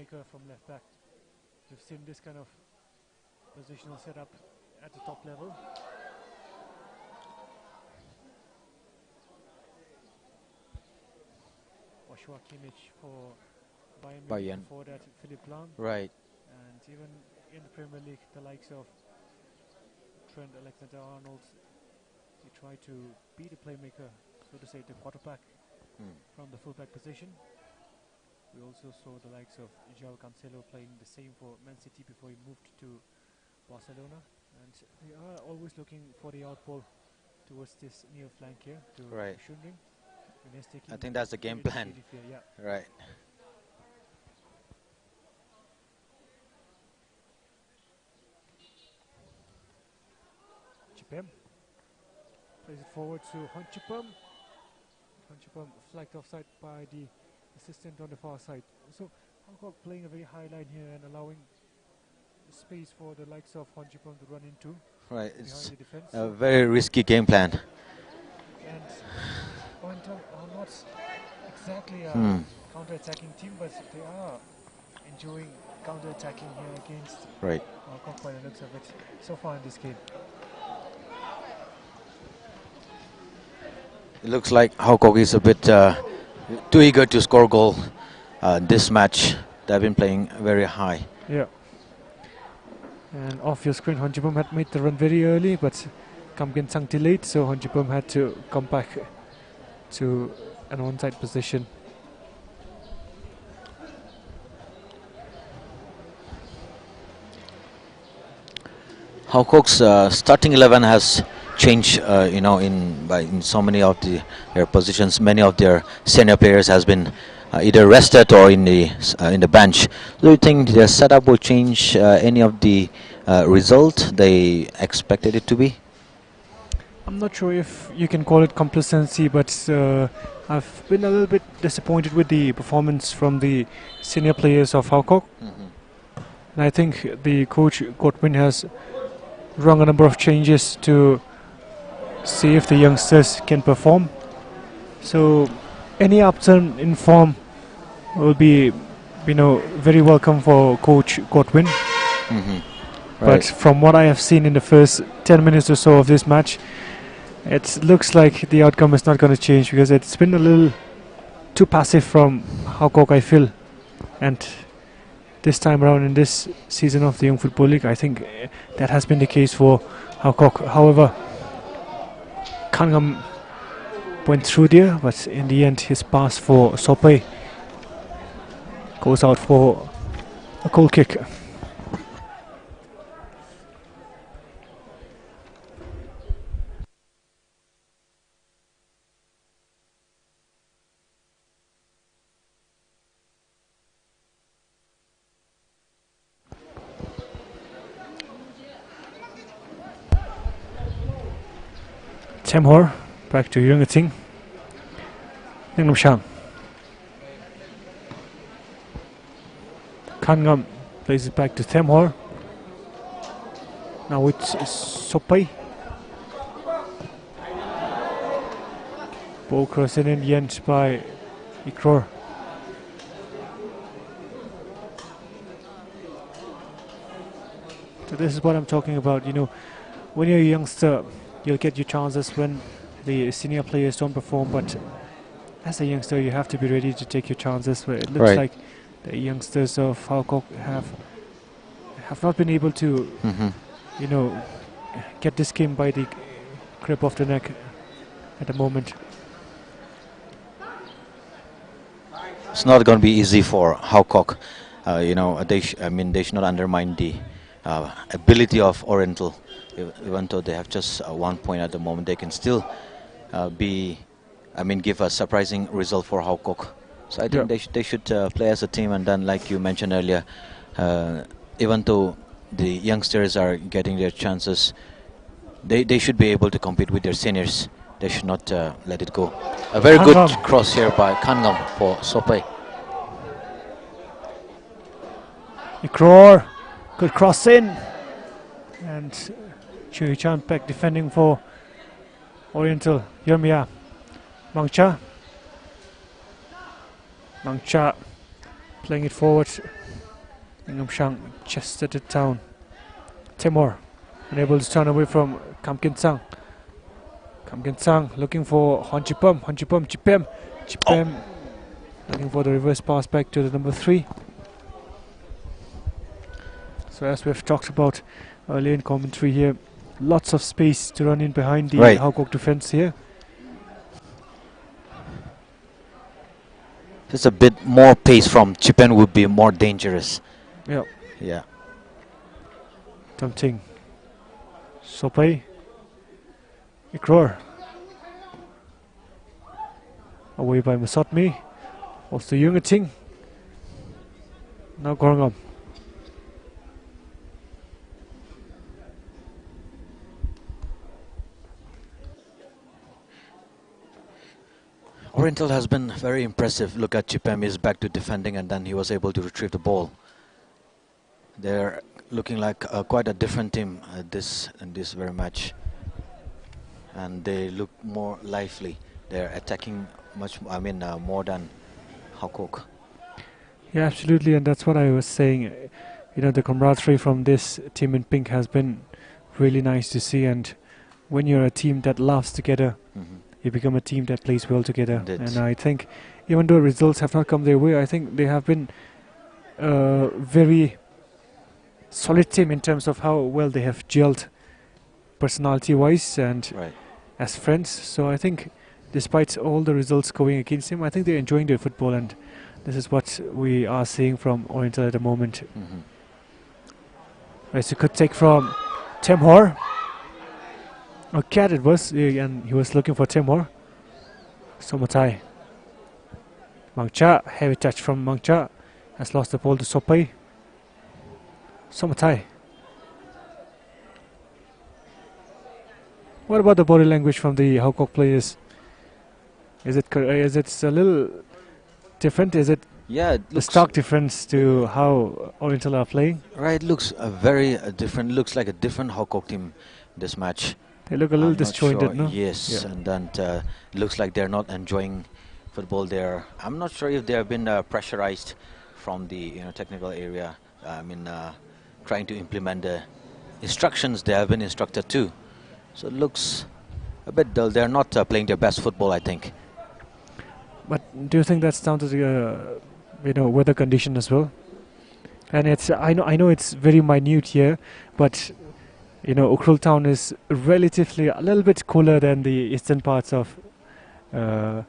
playmaker from left back. We've seen this kind of positional setup at the top level. Joshua Kimmich for Bayern. Before that, Philipp Lahm. Right. And even in the Premier League, the likes of Trent Alexander-Arnold, they try to be the playmaker, so to say, the quarterback from the fullback position. We also saw the likes of João Cancelo playing the same for Man City before he moved to Barcelona. And they are always looking for the outball towards this near flank here to Shunding. I think that's the game plan. Yeah. Right. Chipem plays it forward to Honchipam. Honchipam flagged offside by the assistant on the far side. So Haokok playing a very high line here and allowing space for the likes of Honchipam to run into. Right, it's a very risky game plan. And Oriental are not exactly a counter-attacking team, but they are enjoying counter-attacking here against Haokok by the looks of it so far in this game. It looks like Haokok is a bit too eager to score goal this match. They've been playing very high. Yeah. And off your screen, Honchipam had made the run very early, but Kam Sang delayed, so Honchipam had to come back to an onside position. Haokok's starting 11 has changed, in so many of their positions. Many of their senior players has been either rested or in the bench. Do you think their setup will change any of the result they expected it to be? I'm not sure if you can call it complacency, but I've been a little bit disappointed with the performance from the senior players of Haokok. And I think the coach Godwin has run a number of changes to see if the youngsters can perform. So any upturn in form will be, very welcome for Coach Godwin. But from what I have seen in the first 10 minutes or so of this match, it looks like the outcome is not going to change, because it's been a little too passive from Haokok, I feel. And this time around in this season of the Young Football League, I think that has been the case for Haokok. However, Kangam went through there, but in the end his pass for Sope goes out for a goal kick. Temhor back to Yungating. Ningnam Shang. Kangam plays it back to Temhor. Now it's Sopai. Ball crossing in the end by Ikror. So this is what I'm talking about. When you're a youngster, you'll get your chances when the senior players don't perform, but as a youngster you have to be ready to take your chances. Where it looks like the youngsters of Haokok have not been able to get this game by the grip of the neck at the moment. It's not going to be easy for Haokok. They should not undermine the ability of Oriental. Even though they have just 1 point at the moment, they can still give a surprising result for Haokok. So I think they should play as a team, and then, like you mentioned earlier, even though the youngsters are getting their chances, they should be able to compete with their seniors. They should not let it go. A very good cross here by Kangam for Sope. Ikror, good cross in, and Chui Chan back defending for Oriental. Yermia Mangcha Playing it forward. Ngam Shang chested it down. Timur unable to turn away from Kam Kin Sang. Kam Kin Sang looking for Hon Chipem. Hon Chipem. Chipem. Chipem. Looking for the reverse pass back to the number 3. So as we've talked about earlier in commentary here, lots of space to run in behind the Haokok defense here. Just a bit more pace from Chipen would be more dangerous. Yeah. Yeah. Tempting. Sopai. Ikror. Away by Masotmi. Also Yungating. Now Gorngam. Oriental has been very impressive. Look at Chipem is back to defending and then he was able to retrieve the ball. They're looking like quite a different team in this very match. And they look more lively. They're attacking much, more than Haokok. Yeah, absolutely, and that's what I was saying. You know, the camaraderie from this team in pink has been really nice to see, and when you're a team that laughs together, you become a team that plays well together. And I think even though results have not come their way, I think they have been a very solid team in terms of how well they have gelled personality-wise and as friends. So I think despite all the results going against him, I think they're enjoying their football, and this is what we are seeing from Oriental at the moment. As you could take from Temhor. A cat it was, and he was looking for Timur. Somatai. Mangcha, heavy touch from Mangcha. Has lost the ball to Sopai. Somatai. What about the body language from the Haokok players? Is it a little different? Is it the stark difference to how Oriental are playing? Right, looks very different. Looks like a different Haokok team this match. They look a little disjointed, no? Yes, and then looks like they're not enjoying football there. I'm not sure if they have been pressurized from the technical area. Trying to implement the instructions they have been instructed to. So it looks a bit dull. They're not playing their best football, I think. But do you think that's down to the weather condition as well? And it's I know it's very minute here, but Ukhrul town is relatively a little bit cooler than the eastern parts of, Tangkhul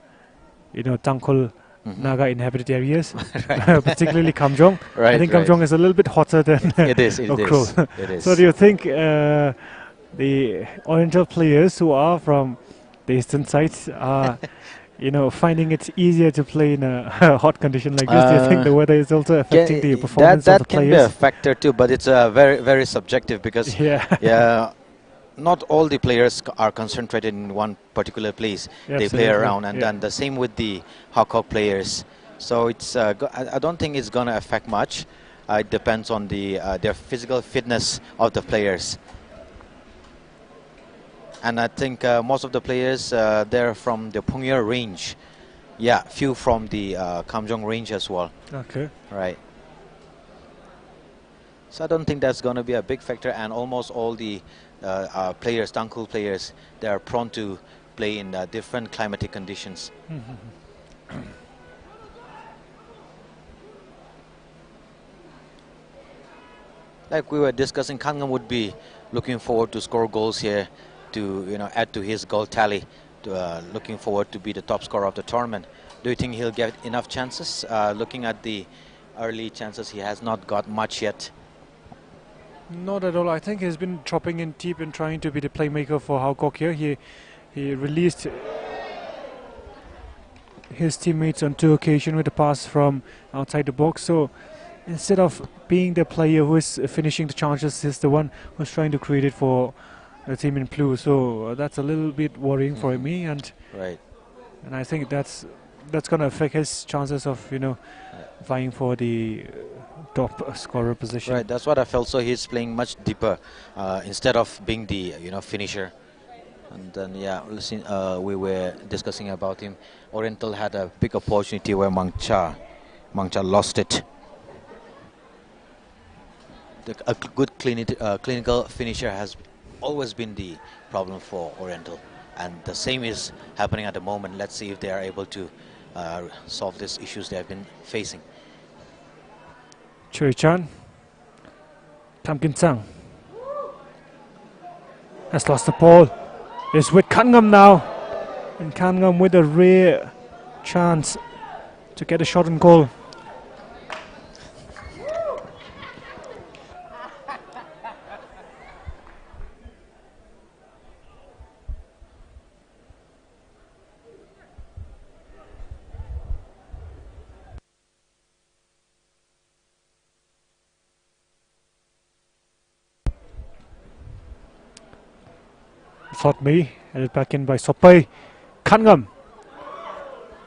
Naga inhabited areas, particularly Kamjong. I think Kamjong is a little bit hotter than Ukhrul. It is. So do you think the Oriental players who are from the eastern sides are, finding it easier to play in a hot condition like this? Do you think the weather is also affecting the performance of the players? That can be a factor too, but it's very, very subjective because not all the players are concentrated in one particular place. They play around, and then the same with the Haokok players. So it's I don't think it's going to affect much. It depends on their physical fitness of the players. And I think most of the players they're from the Pungyeol range. Yeah, few from the Kamjong range as well. Okay. Right. So I don't think that's going to be a big factor, and almost all the players, Tangkhul players, they are prone to play in different climatic conditions. Like we were discussing, Kangam would be looking forward to score goals here to add to his goal tally. Looking forward to be the top scorer of the tournament. Do you think he'll get enough chances? Looking at the early chances, he has not got much yet. Not at all. I think he's been dropping in deep and trying to be the playmaker for Haokok here. He released his teammates on 2 occasions with a pass from outside the box. So instead of being the player who is finishing the chances, he's the one who's trying to create it for the team in blue. So that's a little bit worrying for me, and I think that's going to affect his chances of vying for the top scorer position. Right, that's what I felt. So he's playing much deeper instead of being the finisher. And then listen, we were discussing about him. Oriental had a big opportunity where Mangcha Mangcha lost it. A good clinical finisher has always been the problem for Oriental, and the same is happening at the moment. Let's see if they are able to solve these issues they have been facing. Choi Chan. Tam Kin Sang has lost the ball. It's with Kangam now. And Kangam with a rare chance to get a shot on goal. Thought me, headed back in by Sopai. Kangam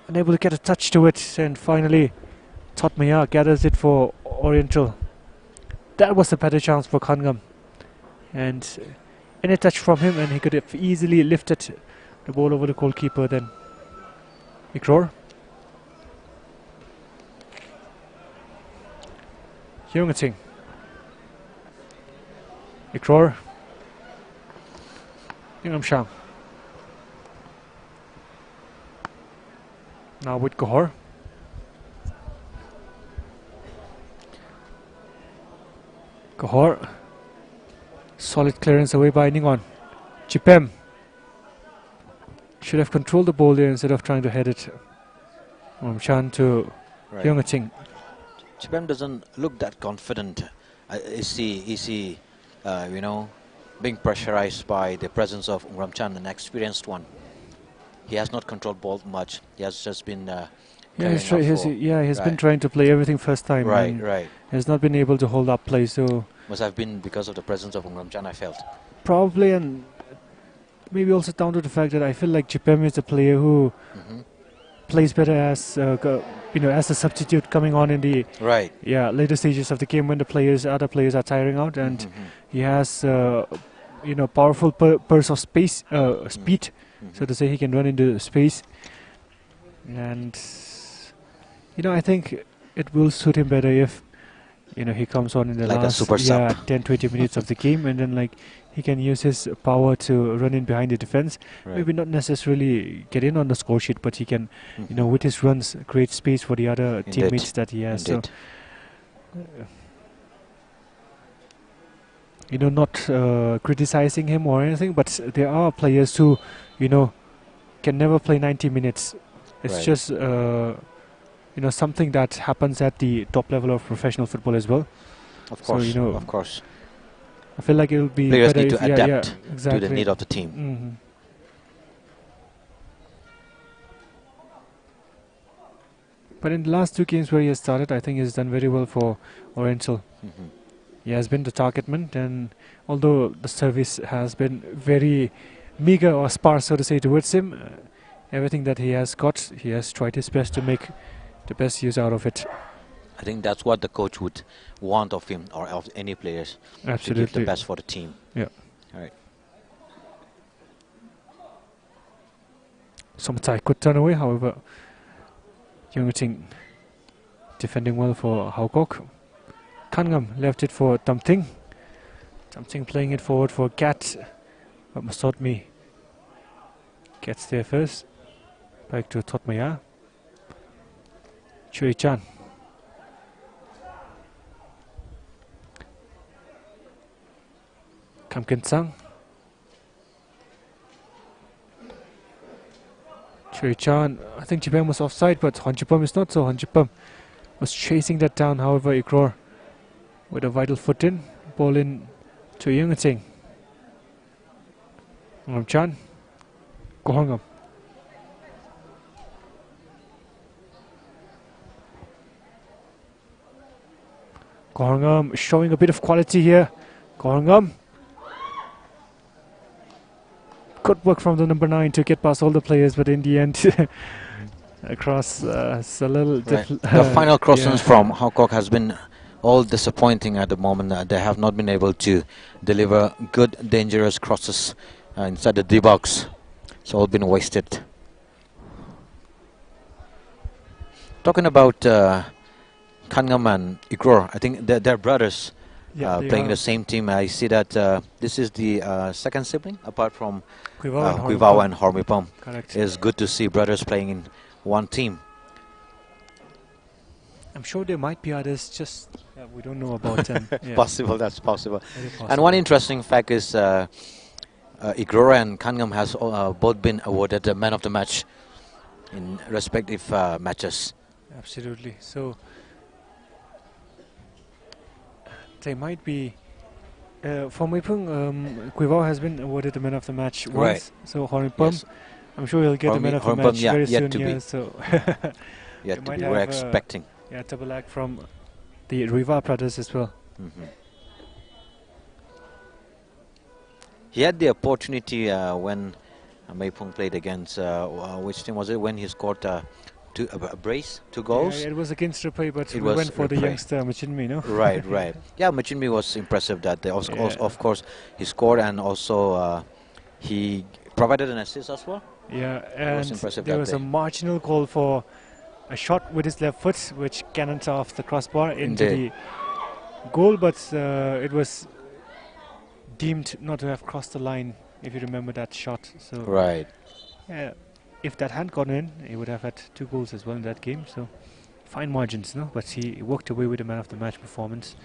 unable to get a touch to it, and finally Totmaya gathers it for Oriental. That was a better chance for Kangam, and any touch from him and he could have easily lifted the ball over the goalkeeper. Then Ikror, Hyungating, Ikror, Yungam Shang. Now with Gohor. Gohor. Solid clearance away by Ningon. Chipem. Should have controlled the ball there instead of trying to head it. Chan to Hyungating. Chipem doesn't look that confident. Is he you know, being pressurized by the presence of Ramchan, an experienced one? He has not controlled ball much. He has just been he's been trying to play everything first time. Right. Has not been able to hold up play. So must have been because of the presence of Ramchan, I felt. Probably, and maybe also down to the fact that I feel like Chipem is a player who plays better as as a substitute coming on in the later stages of the game when the other players are tiring out, and he has powerful burst of space speed, so to say. He can run into space, and I think it will suit him better if he comes on in the last 10-20 minutes of the game, and then he can use his power to run in behind the defense. Maybe not necessarily get in on the score sheet, but he can, with his runs, create space for the other teammates that he has. So, not criticizing him or anything, but there are players who, can never play 90 minutes. It's just, something that happens at the top level of professional football as well. Of course, so, of course. I feel like it will be players better need to adapt exactly. to the need of the team. But in the last two games where he has started, I think he's done very well for Oriental. He has been the target man, and although the service has been very meager or sparse, so to say, towards him, everything that he has got, he has tried his best to make the best use out of it. I think that's what the coach would want of him or of any players. Absolutely. To give the best for the team. Yeah. All right. Somatai could turn away, however, Yungting defending well for Haokok. Kangam left it for Tamting. Tamting playing it forward for Gat. But Masotmi gets there first. Back to Totmaya. Chui Chan. Kam Kin Sang. Chui Chan. I think Chipem was offside, but Han Chipem is not, so Han Chipem was chasing that down. However, Ikror with a vital foot in. Ball in to Yungating. Ngam Chan. Kohangam. Kohangam showing a bit of quality here. Kohangam. Good work from the number 9 to get past all the players, but in the end, across it's a little the final crossings from Haokok has been all disappointing at the moment. They have not been able to deliver good, dangerous crosses inside the D-box. It's all been wasted. Talking about Kangam and Igror, I think they're brothers. Yeah, they Playing in are. the same team. I see that this is the second sibling apart from Kuivao and Kuivao Hornipam. and Hormipam. Correct. It's good to see brothers playing in one team. I'm sure there might be others, just we don't know about them. Yeah, Possible, that's possible. very possible. And one interesting fact is Igror and Kangam has both been awarded the man of the match in respective matches. Absolutely. So they might be. For Meipung, Kuivao has been awarded the man of the match once. Right. So Hornipam, Yes. I'm sure he'll get the man of the Hornipam, match yeah, very yet soon. to Yeah, be. so Yet They to might be. We're have, expecting. yeah, double act from the Riva brothers as well. He had the opportunity when Meipung played against which team was it? When he scored a brace, 2 goals. Yeah, it was against Ripai, but It we was went for the Ripai. youngster Machinmi, no? Right, right. Yeah, Machinmi was impressive that day. Yeah. Of course, he scored and also he provided an assist as well. Yeah, was and impressive there that was day. a marginal call for a shot with his left foot, which cannons off the crossbar into Indeed. the goal, but it was deemed not to have crossed the line, if you remember that shot. So, Right. yeah, if that hadn't gone in, he would have had 2 goals as well in that game. So, fine margins, no? But he walked away with the man of the match performance,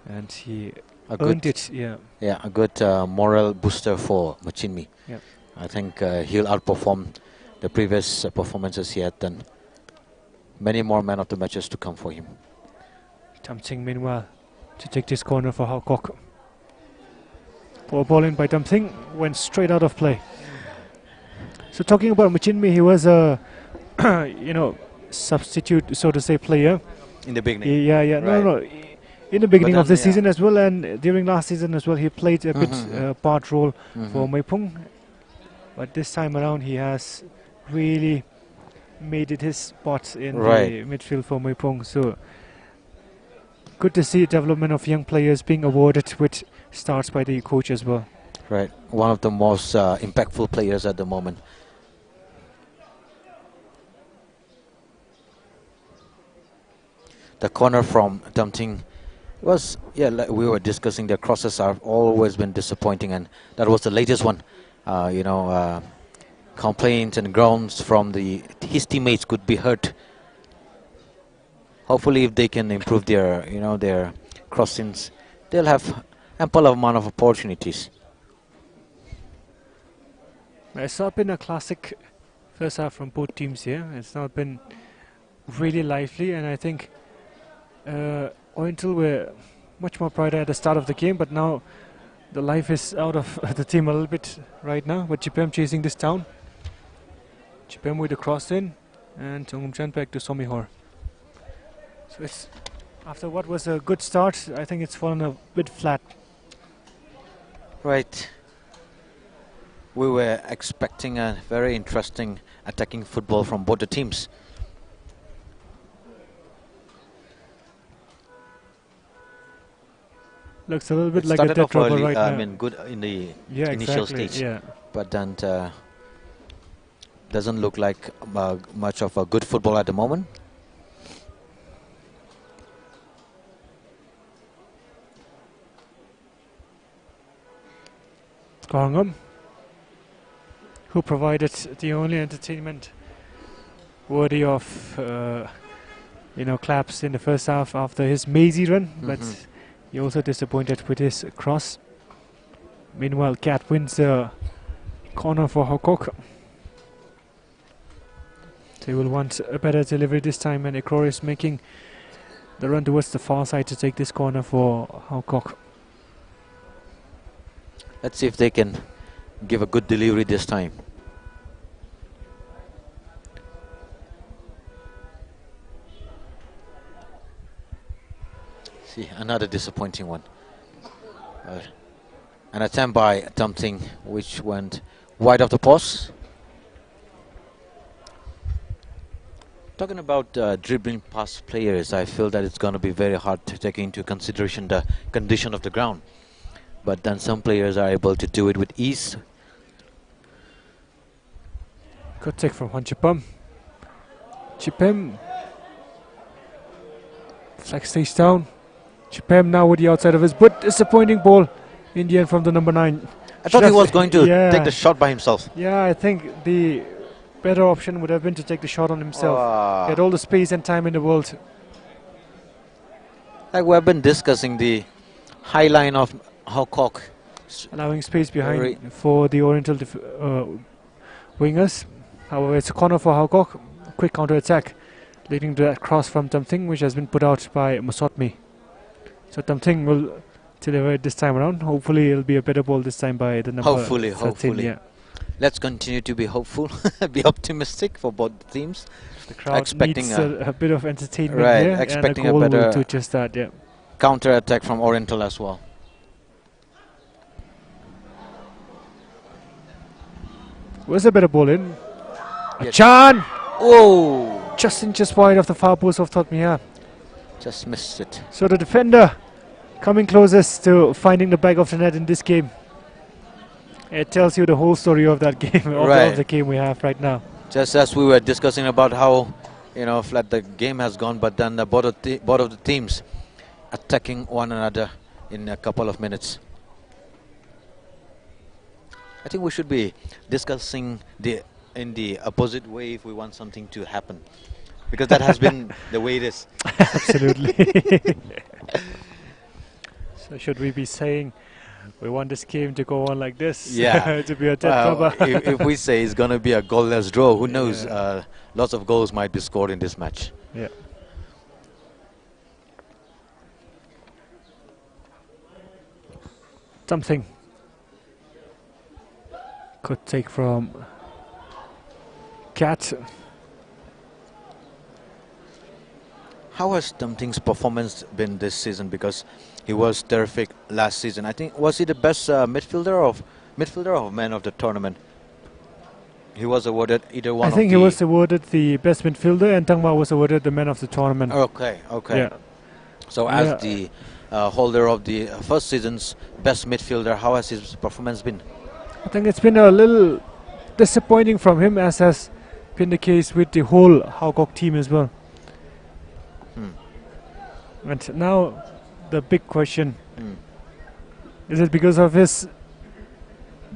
and he A earned good, it. Yeah, yeah, a good moral booster for Machinmi. Yep. I think he'll outperform the previous performances he had done. Many more man of the matches to come for him. Tamsing meanwhile to take this corner for Haokok. Poor ball in by Tamsing, went straight out of play. So talking about Machinmi, he was a substitute, so to say, player. In the beginning. Yeah, Right. no. In the beginning But of this then, yeah. season as well, and during last season as well, he played a bit part role for Meipung. But this time around, he has really made it his spot in Right. the midfield for Meipung. So good to see development of young players being awarded with starts by the coach as well. Right. One of the most impactful players at the moment. The corner from Damting was, yeah, like we were discussing, their crosses have always been disappointing, and that was the latest one. Complaints and grounds from his teammates could be heard. Hopefully, if they can improve their crossings, they'll have ample amount of opportunities. It's not been a classic first half from both teams here. It's not been really lively, and I think Oriental were much more pride at the start of the game, but now the life is out of the team a little bit right now. But Chipem chasing this down. Chipem with the cross in, and Tongumchan back to Somihor. So it's after what was a good start, I think it's fallen a bit flat. Right. We were expecting a very interesting attacking football from both the teams. Looks a little bit It like a started dead off rubber early, right I now. mean, good in the Yeah, initial exactly. stage. Yeah. But then doesn't look like much of a good football at the moment. Korngam, who provided the only entertainment worthy of claps in the first half after his mazy run, but he also disappointed with his cross. Meanwhile, Cat wins the corner for Haokok. They will want a better delivery this time, and Ekor is making the run towards the far side to take this corner for Haokok. Let's see if they can give a good delivery this time. See, another disappointing one. An attempt by Dumpting, which went wide of the post. Talking about dribbling past players, I feel that it's going to be very hard to take into consideration the condition of the ground. But then some players are able to do it with ease. Good take from Juan Chipem. Chipem Flag stays down. Chipem now with the outside of his, but disappointing ball in the end from the number 9. I thought he was going to take the shot by himself. Yeah, I think the better option would have been to take the shot on himself. He had all the space and time in the world. Like we have been discussing the high line of Haokok. Allowing space behind for the Oriental wingers. However, it's a corner for Haokok. Quick counter attack, leading to that cross from Tamthing, which has been put out by Musotmi. So Tamthing will deliver it this time around. Hopefully, it'll be a better ball this time by the number 13. Hopefully. Yeah. Let's continue to be hopeful, be optimistic for both teams. The crowd expecting needs a bit of entertainment here, expecting and a goal better to just that. Yeah. Counter attack from Oriental as well. Where's a better ball in? Chan! Oh! Just wide of the far post of Thotmia. Just missed it. So the defender coming closest to finding the back of the net in this game. It tells you the whole story of that game, of the game we have right now. Just as we were discussing about how, flat the game has gone, but then both of the teams attacking one another in a couple of minutes. I think we should be discussing in the opposite way if we want something to happen, because that has been the way it is. Absolutely. So should we be saying we want this game to go on like this? Yeah. To be a dead rubber. if we say it's going to be a goalless draw, who knows? Lots of goals might be scored in this match. Yeah. Something could take from Cat. How has Tamthing's performance been this season? Because he was terrific last season. I think, was he the best midfielder or man of the tournament? He was awarded either one. I think he was awarded the best midfielder, and Tangma was awarded the man of the tournament. Okay. Yeah. So as the holder of the first season's best midfielder, how has his performance been? I think it's been a little disappointing from him, as has been the case with the whole Haokok team as well. And now the big question, is it because of his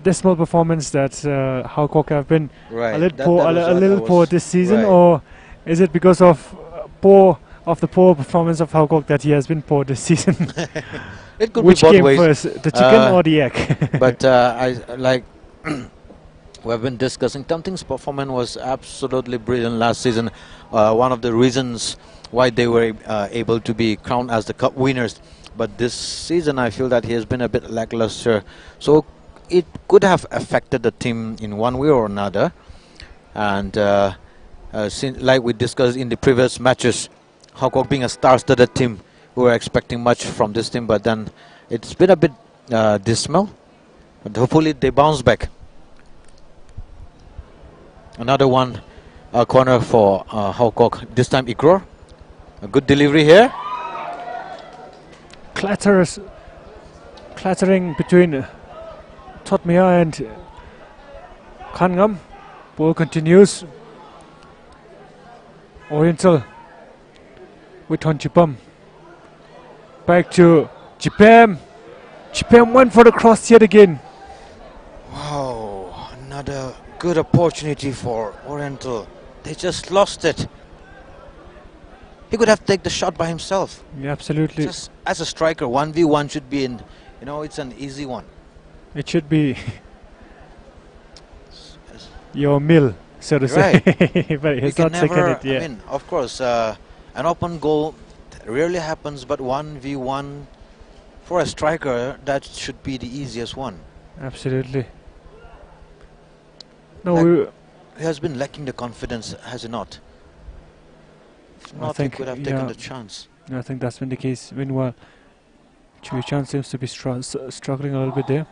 dismal performance that Haokok have been a little poor this season, or is it because of the poor performance of Haokok that he has been poor this season? It could Which be both came ways. first, the chicken or the egg? But we have been discussing, Tamthing's performance was absolutely brilliant last season. One of the reasons why they were able to be crowned as the cup winners. But this season, I feel that he has been a bit lackluster. So it could have affected the team in one way or another. And like we discussed in the previous matches, Haokok being a star-studded team, we were expecting much from this team, but then it's been a bit dismal. But hopefully they bounce back. Another one, corner for Haokok. This time Ikror. A good delivery here. Clattering between Thotmia and Khangam. Ball continues. Oriental with Thonchipam. Back to Chipem. Chipem went for the cross yet again. Wow, another good opportunity for Oriental. They just lost it. He could have taken the shot by himself. Yeah, absolutely. Just as a striker, 1v1 should be in, it's an easy one. It should be your mill, so to say. But he's not taken it yet. I mean, of course, an open goal rarely happens, but 1v1 for a striker, that should be the easiest one. Absolutely. No, he has been lacking the confidence, has he not? If not, he could have taken the chance. I think that's been the case. Meanwhile, Chui Chan seems to be struggling a little bit there.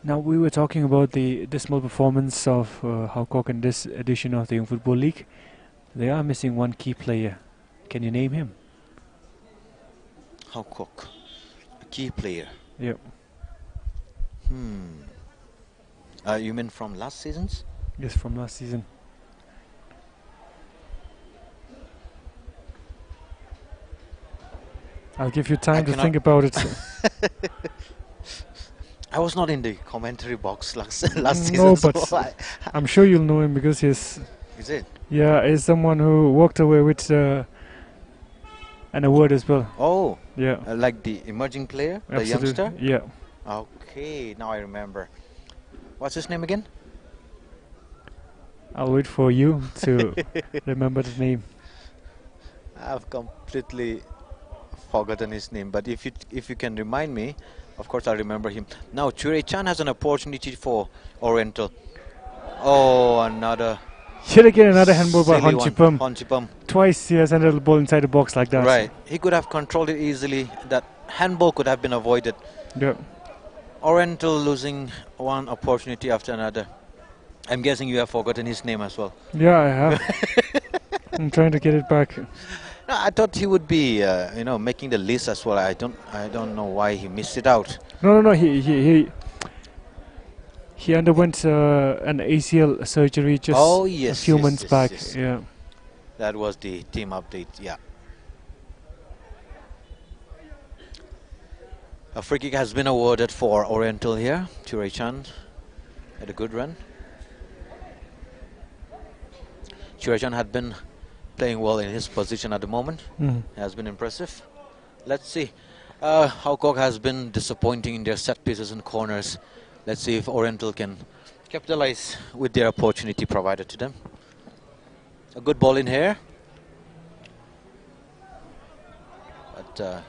Now, we were talking about the dismal performance of Haokok in this edition of the Young Football League. They are missing one key player. Can you name him? Haokok, a key player. Yep. You mean from last season's? Yes, from last season. I'll give you time to cannot- think about it. I was not in the commentary box last season. No, so but I'm sure you'll know him because he's is it? he's someone who walked away with an award as well. Oh, Yeah, like the emerging player, the absolutely. youngster. Yeah, Okay, now I remember. What's his name again? I'll wait for you to remember the name. I've completely forgotten his name, but if you can remind me, of course I'll remember him. Now Chure Chan has an opportunity for Oriental. Oh, another Yet again, another handball by silly one. Honchipam. Honchipam. Twice he has handled the ball inside the box like that. Right, he could have controlled it easily. That handball could have been avoided. Yeah. Oriental losing one opportunity after another. I'm guessing you have forgotten his name as well. Yeah, I have. I'm trying to get it back. No, I thought he would be, making the list as well. I don't know why he missed it out. No. He underwent an ACL surgery just a few months back. Yes. Yeah. That was the team update. Yeah. A free kick has been awarded for Oriental here. Chure Chan had a good run. Chure Chan had been playing well in his position at the moment. Mhm. Has been impressive. Let's see. Haokok has been disappointing in their set pieces and corners. Let's see if Oriental can capitalize with their opportunity provided to them. A good ball in here. But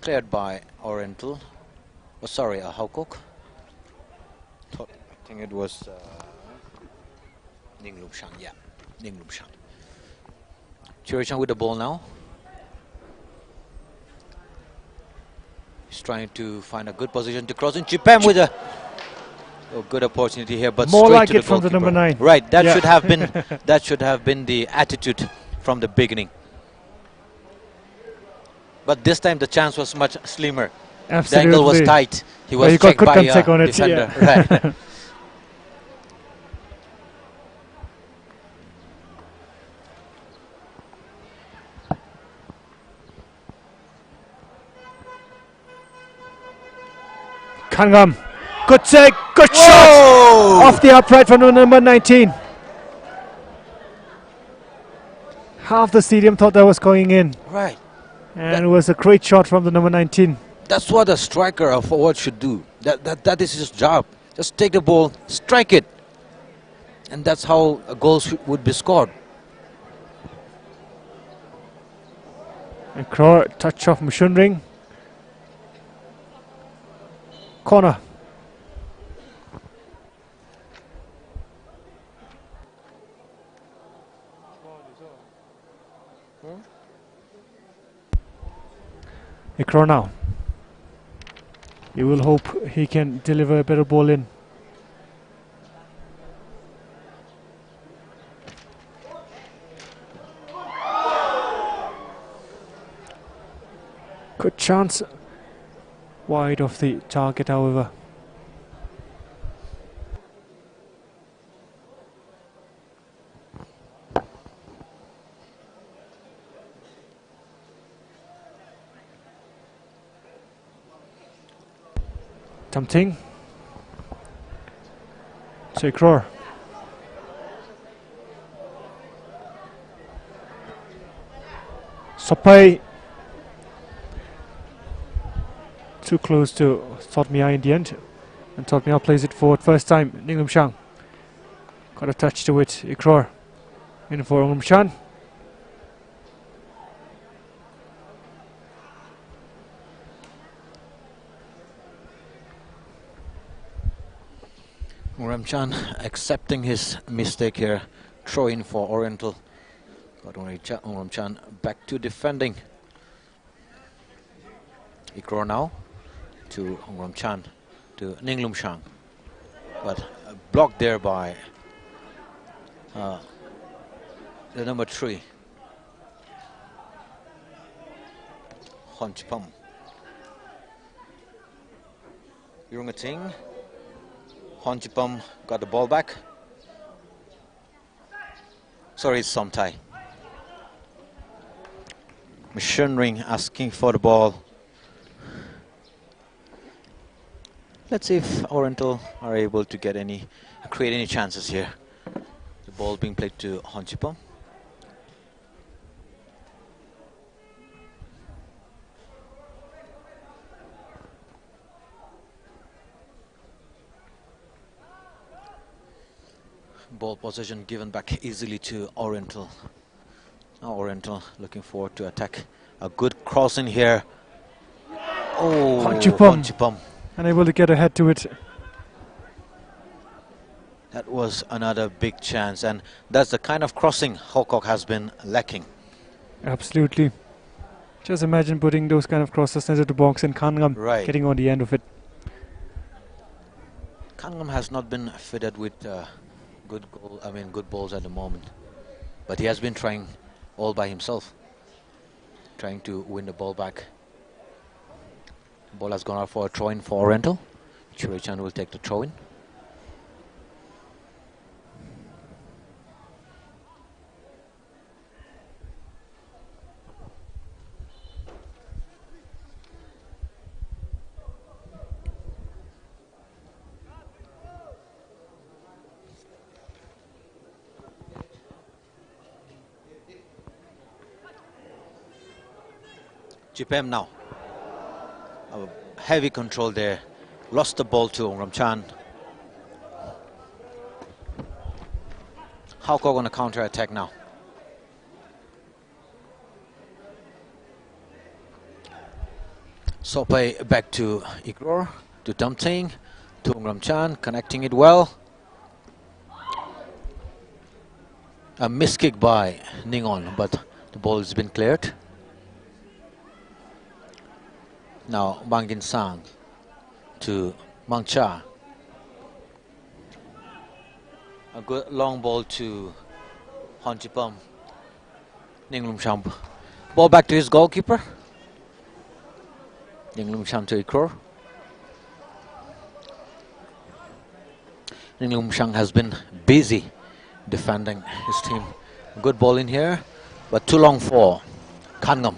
cleared by Oriental. Oh, sorry, Haokok. I think it was Ning Lumshang. Yeah, Ning Lumshang. Chure Chan with the ball now. He's trying to find a good position to cross in. Chipam with a good opportunity here, but More straight like to the it from the number goalkeeper. 9. Right, that Yeah. should have been the attitude from the beginning. But this time the chance was much slimmer. Absolutely. The angle was tight. He was you got checked good by contact on a it. defender. Yeah. Right. Kangam. Good take. Good Whoa! shot. Off the upright from the number 19. Half the stadium thought that was going in. Right. And it was a great shot from the number 19. That's what a striker or forward should do. That is his job. Just take the ball, strike it, and that's how a goal would be scored. And touch of Mushunring. Corner. Ikro now. You will hope he can deliver a better ball in. Good chance. Wide of the target, however. Tamting. Sekror. Sopai. Too close to Thotmia in the end. And Thotmia plays it forward first time. Ninglum Shang. Got a touch to it. Ikror. In for Ninglum Shan. Ramchan accepting his mistake here. Throw in for Oriental. Got Ramchan back to defending. Ikro now to Ramchan to Ninglum Shang. But blocked there by the number 3. Honchipam. Yurungating. Honchipam got the ball back. Sorry, it's Somtai. Machinery asking for the ball. Let's see if Oriental are able to create any chances here. The ball being played to Honchipom. Ball possession given back easily to Oriental. Now Oriental looking forward to attack. A good cross in here. Oh, Honchipom. Unable to get ahead to it. That was another big chance, and that's the kind of crossing Haokok has been lacking. Absolutely. Just imagine putting those kind of crosses into the box and Kangam getting on the end of it. Kangam has not been fitted with good balls at the moment, but he has been trying all by himself, trying to win the ball back. Ball has gone out for a throw-in for Oriental. Churichan will take the throw-in. Chipem now. A heavy control there. Lost the ball to Ongramchan. Haokok on a counter attack now. Sopai back to Igror, to Dumting, to Ongramchan, connecting it well. A miss kick by Ningon, but the ball has been cleared. Now Bangin Sang to Mangcha. A good long ball to Honchipom. Ninglum Sham. Ball back to his goalkeeper. Ninglum Sham to Ikror. Ninglum Sham has been busy defending his team. Good ball in here, but too long for Kangam.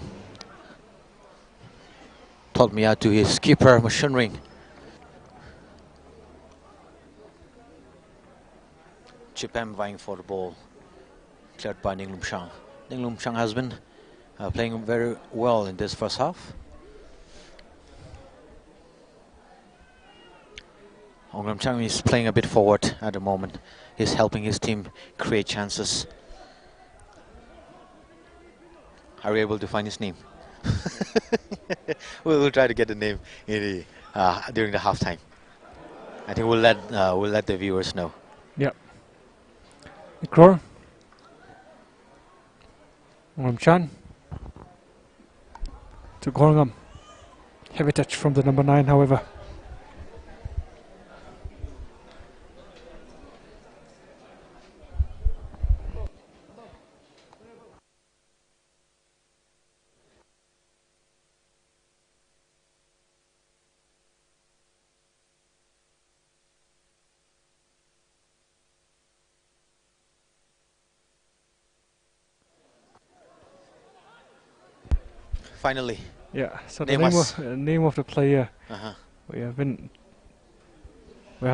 Told me out to his keeper, Machinery. Chipem vying for the ball, cleared by Ninglum Shang. Ninglum Shang has been playing very well in this first half. Ongram Chang is playing a bit forward at the moment. He's helping his team create chances. Are we able to find his name? We'll try to get the name in during the halftime. I think we'll let the viewers know. Yep. Ikror. Ongramchan. To Gorngam. Heavy touch from the number 9, however. Finally. Yeah, so the name of the player we have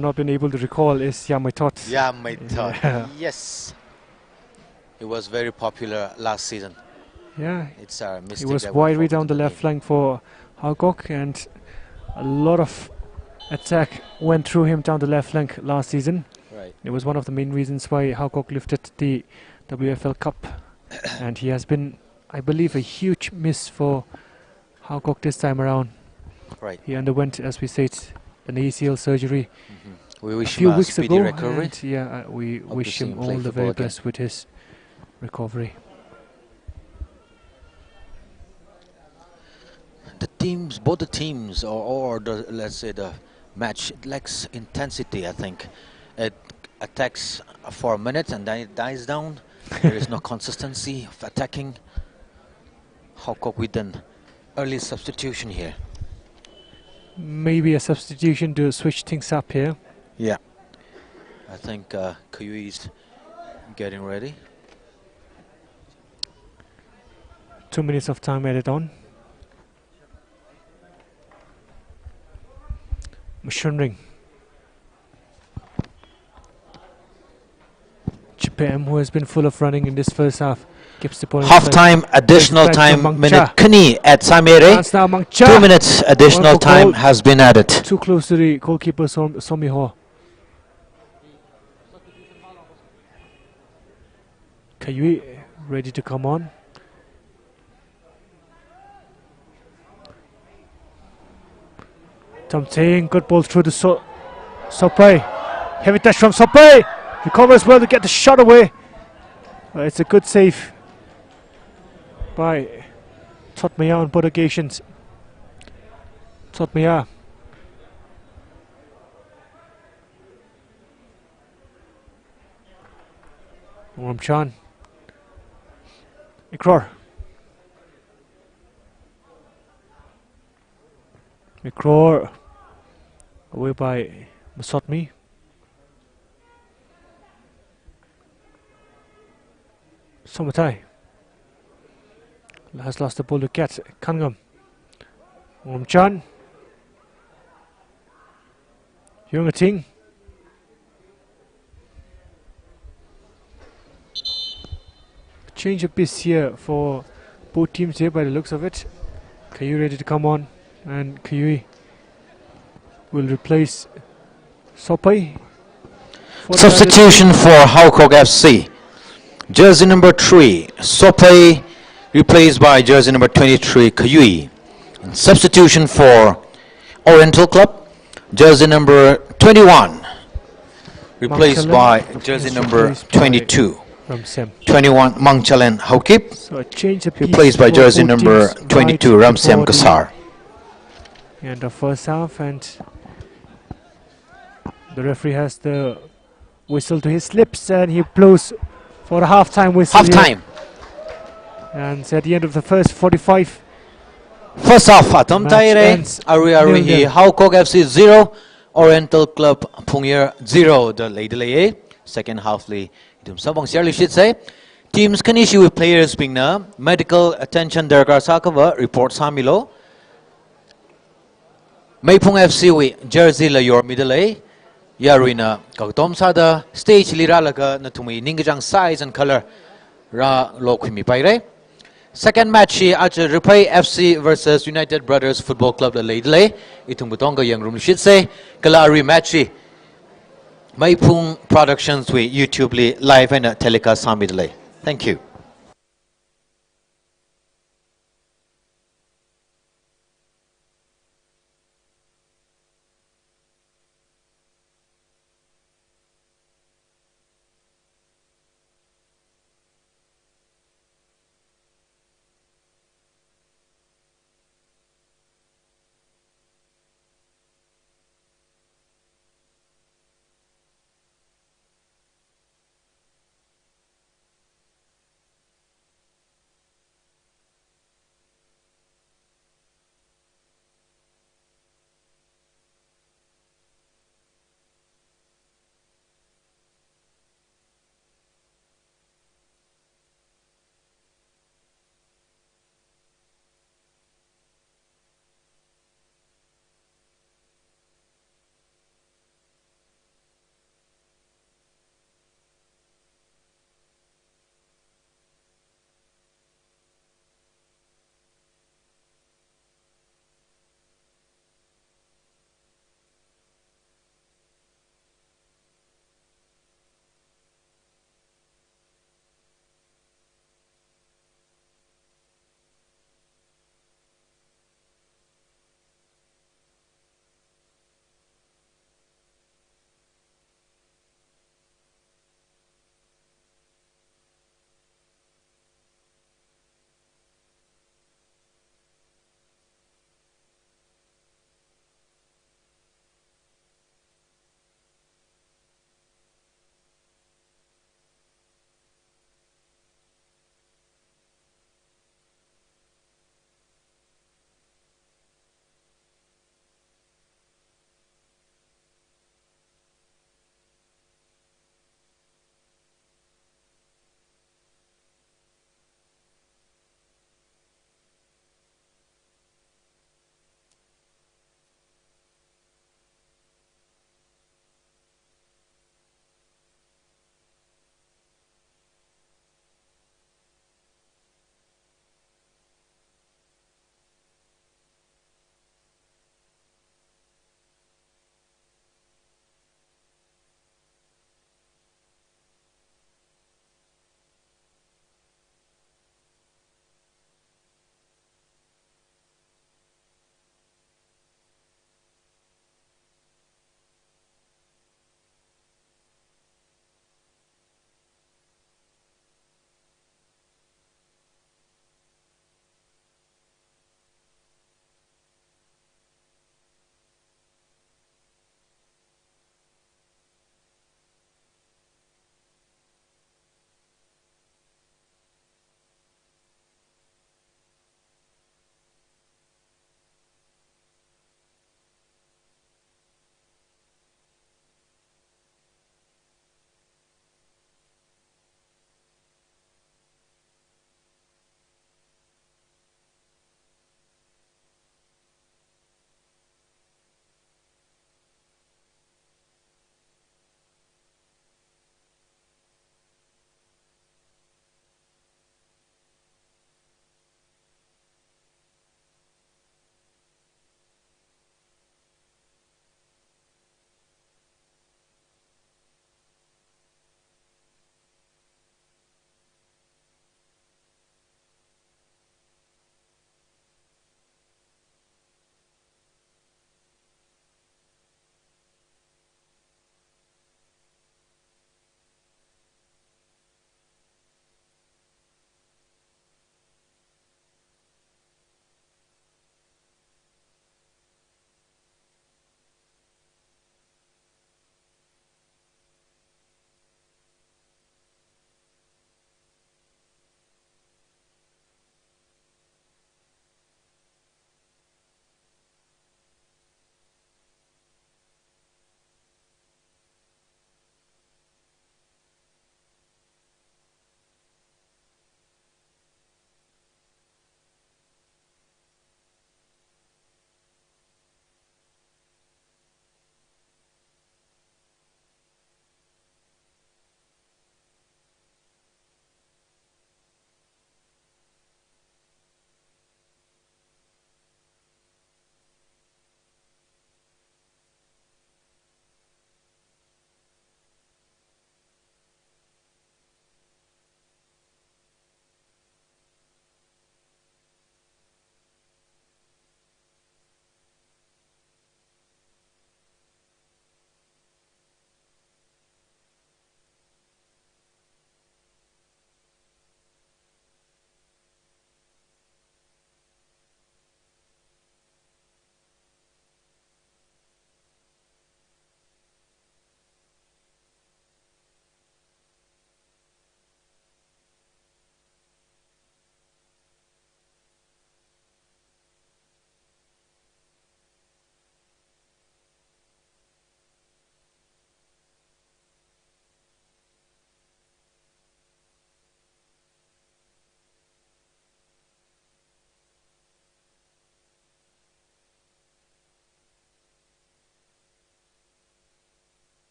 not been able to recall is Yamaitot. Yamaitot, yeah. Yes. It was very popular last season. Yeah, it's a mistake. It was widely down the left flank for Haokok, and a lot of attack went through him down the left flank last season. Right. It was one of the main reasons why Haokok lifted the WFL Cup, and he has been, I believe, a huge miss for Haokok this time around. Right. He underwent, as we said, an ACL surgery we wish a few him weeks ago, recovery. and yeah, we wish him all the very best with his recovery. Both the teams, or let's say the match, it lacks intensity. I think it attacks for a minute and then it dies down. There is no consistency of attacking. Haokok with an early substitution here. Maybe a substitution to switch things up here. Yeah, I think Kuyui is getting ready. 2 minutes of time added on. Mashunring. Japan, who has been full of running in this first half, gives the point. Half time, additional time, minute Kani at Samere. 2 minutes additional time has been added. Too close to the goalkeeper Somiho. Kayui ready to come on. Tamteng, good ball through the Sopray. Heavy touch from Sopray. Recovers well to get the shot away. It's a good save by Totmaya on both occasions. Totmaya. Chan. Ikror. Ikror. Away by Masotmi. Somatai has lost the ball to Kat Kangam. Chan. Yungating. Change of pace here for both teams here by the looks of it. Kayui ready to come on, and Kayui will replace Sopai. Substitution for Haokok FC. Jersey number 3, Sopai, replaced by jersey number 23, Kayui. And substitution for Oriental Club, jersey number 21, replaced by jersey number 22. 21, Mangchalen Haokip, So a change of replaced by jersey number 22, Ramsem Kasar. And the first half, and the referee has the whistle to his lips, and he blows for a half-time whistle. Half-time. And it's at the end of the first 45. First half, Atom Taire, Ari Haokok FC 0, Oriental Club Pungir 0. The late second half, should say. Teams can issue with players being medical attention Dargar Sakava report Samilo. Maipung FC with jersey la your middle A. Yarina Kagtom Sada stage Liralaga Natumi Ningajang size and color Ra Lokumi Paire. Second match Acha Repay FC versus United Brothers Football Club the Late Itumbutonga Young Room should say Kalari match Maipung Productions with YouTube live and telecast Samidle. Thank you.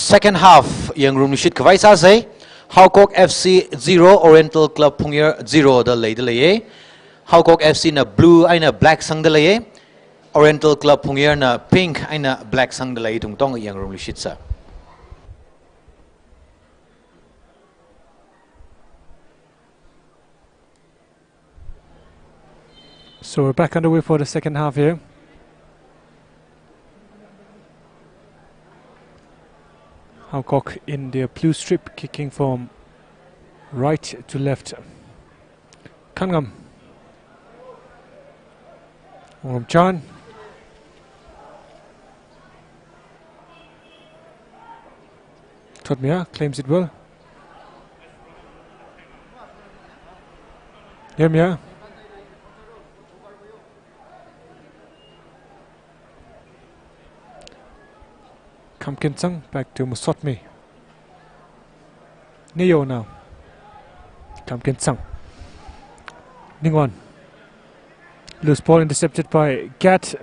Second half, yang room nishit kawai sa say, Haokok FC 0, Oriental Club Pungier 0 the lay the lay. Haokok FC na blue ay na black sang the lay. Oriental Club Pungier na pink ay na black sang the lay tung tong yang room nishit sa. So we're back underway for the second half here. Haokok in their blue strip, kicking from right to left. Kangam. Chan. Todmia claims it well. Yemia. Kam Kinsang back to Musotmi. Neo now. Kam Kinsang. Ningwan. Loose ball intercepted by Gat.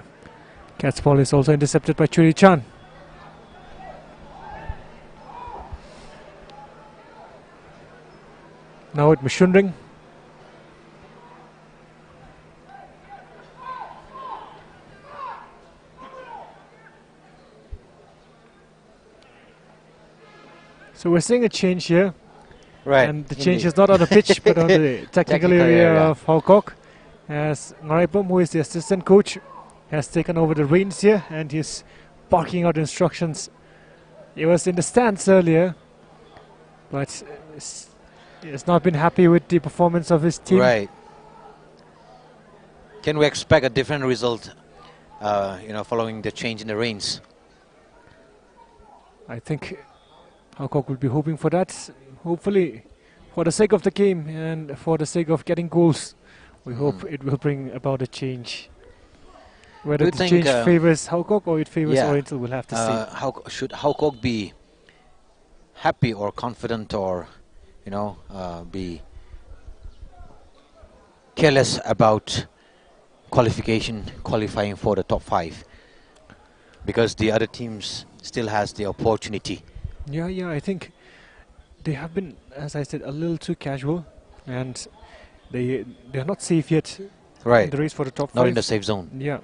Gat's ball is also intercepted by Churi Chan. Now at Mishunring. So we're seeing a change here, Right. and the change is not on the pitch but on the technical area of Haokok, as Ngaraipum, who is the assistant coach, has taken over the reins here and he's barking out instructions. He was in the stands earlier, but he's not been happy with the performance of his team. Right. Can we expect a different result, following the change in the reins? I think Haokok will be hoping for that. Hopefully, for the sake of the game and for the sake of getting goals, we hope it will bring about a change. Whether the change favors Haokok or it favors Oriental, we'll have to see. Should Haokok be happy or confident, or be careless about qualifying for the top 5, because the other teams still has the opportunity? Yeah, I think they have been, as I said, a little too casual, and they're not safe yet. Right. In the race for the top 5. Not in the safe zone. Yeah.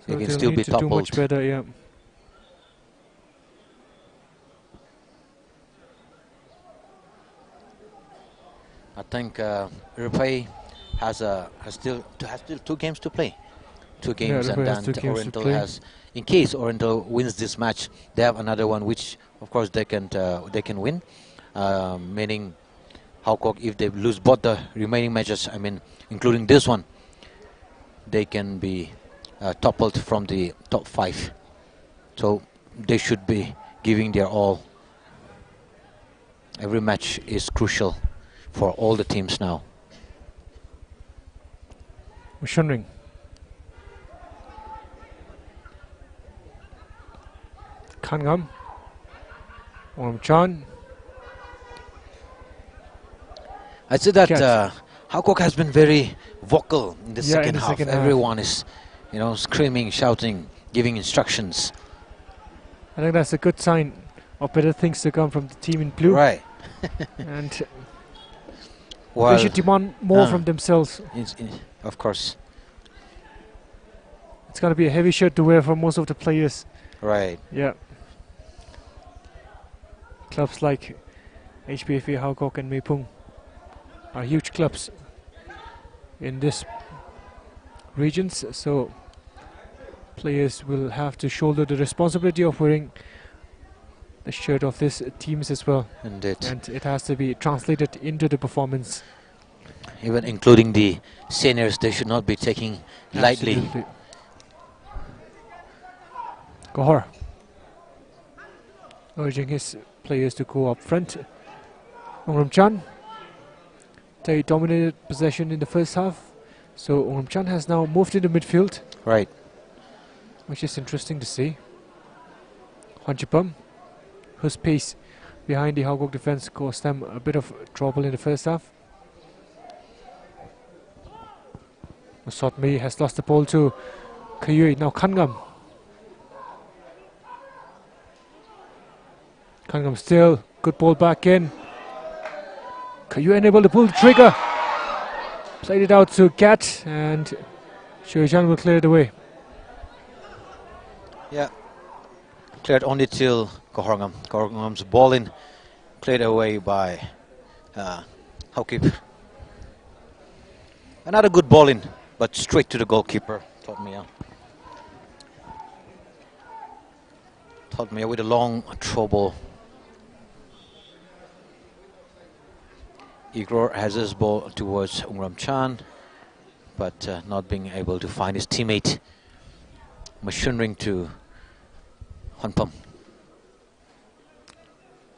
They So can they'll still need be to do much toppled. better. Yeah. I think Rupay has still 2 games to play. 2 games, Rupay has and 2 then games to Oriental play. has, in case Oriental wins this match, they have another one, which of course they can win. Meaning Haokok, if they lose both the remaining matches, I mean including this one, they can be toppled from the top 5. So they should be giving their all. Every match is crucial for all the teams now. Mishunring. Kangam. Chan. I'd say that Catch. Haokok has been very vocal in the Yeah, second in the half. second half. Everyone is, screaming, shouting, giving instructions. I think that's a good sign of better things to come from the team in blue. Right. And Well, they should demand more from themselves. of course. It's going to be a heavy shirt to wear for most of the players. Right. Yeah. Clubs like HPFA, Haokok and Meipung are huge clubs in this regions, so players will have to shoulder the responsibility of wearing the shirt of these teams as well, Indeed. and it has to be translated into the performance. Even including the seniors, they should not be taking lightly. Absolutely. Gohar urging his players to go up front. Chan, they dominated possession in the first half, so Chan has now moved into midfield, Right. which is interesting to see. Hanchipam, whose pace behind the Haokok defense caused them a bit of trouble in the first half. Sotmi has lost the ball to Kayui. Now Kangam. Cunningham still. Good ball back in. Caillou unable to pull the trigger. Played it out to Cat, and Shuijan will clear it away. Yeah. Cleared only till Kohorngam. Kohorngam's ball in. Cleared away by Haokok. Another good ball in, but straight to the goalkeeper. Todmia with a long throw ball. Igor has his ball towards Wung Chan, but not being able to find his teammate. Machineering to Honpam.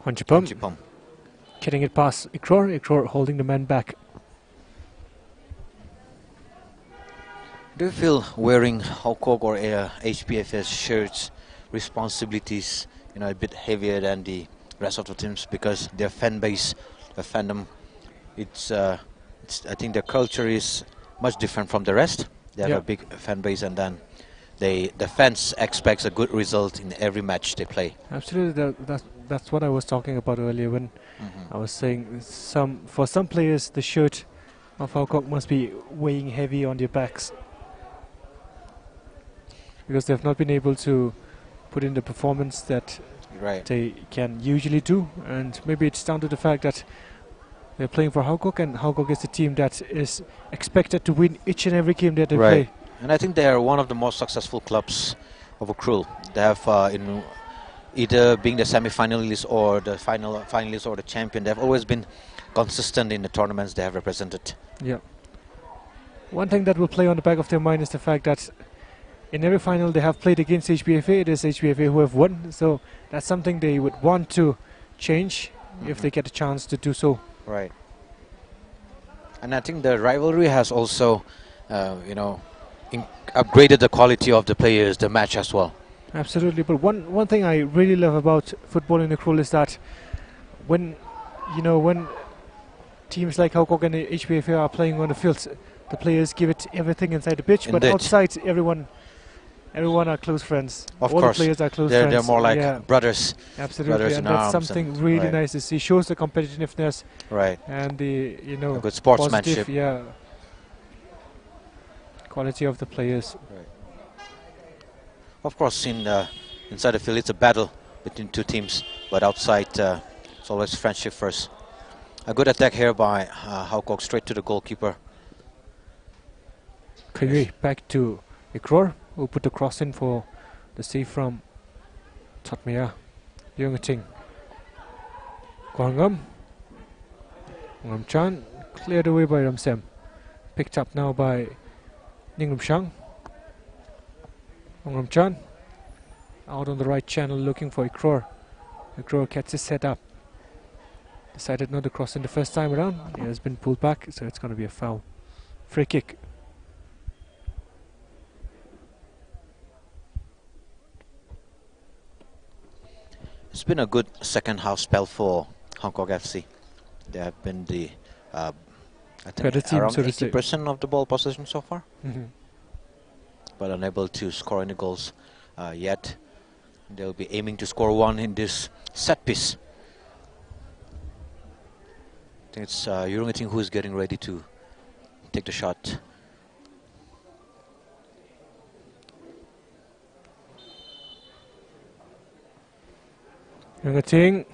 Honchipam getting it past Ikror. Ikror holding the man back. Do you feel wearing Haokok or HPFS shirts responsibilities, a bit heavier than the rest of the teams because their fan base, their fandom, I think their culture is much different from the rest. They have a big fan base, and then the fans expect a good result in every match they play. Absolutely, that's what I was talking about earlier when I was saying for some players the shirt of Haokok must be weighing heavy on their backs because they've not been able to put in the performance that they can usually do, and maybe it's down to the fact that they're playing for Haokok, and Haokok is the team that is expected to win each and every game that they play. And I think they are one of the most successful clubs of Ukrul. They have in either being the semi-finalist or the finalist or the champion. They've always been consistent in the tournaments they have represented. Yeah. One thing that will play on the back of their mind is the fact that in every final they have played against HBFA, it is HBFA who have won. So that's something they would want to change if they get a chance to do so. Right. And I think the rivalry has also, upgraded the quality of the players, the match as well. Absolutely. But one thing I really love about football in Ukrul is that when teams like Haokok and HBFA are playing on the field, the players give it everything inside the pitch. But outside, everyone are close friends. Of All course, the players are close friends. They're more like brothers. Absolutely, brothers and that's something really nice to see. Shows the competitiveness, and the good sportsmanship. Quality of the players. Of course, inside the field, it's a battle between two teams, but outside, it's always friendship first. A good attack here by Haokok, straight to the goalkeeper. Caillou back to Ikror, who put the cross in for the save from Todmia. Yungating. Kohorngam. Wung Chan cleared away by Ramsem. Picked up now by Ningrum Shang. Wung Chan out on the right channel looking for Ikror. Ikror gets his head up. Decided not to cross in the first time around. He has been pulled back, so it's going to be a foul. Free kick. It's been a good second half spell for Haokok FC. They have been the I think around 80% of the ball possession so far, but unable to score any goals yet. They'll be aiming to score one in this set piece. I think it's Yurungating who is getting ready to take the shot. Yungating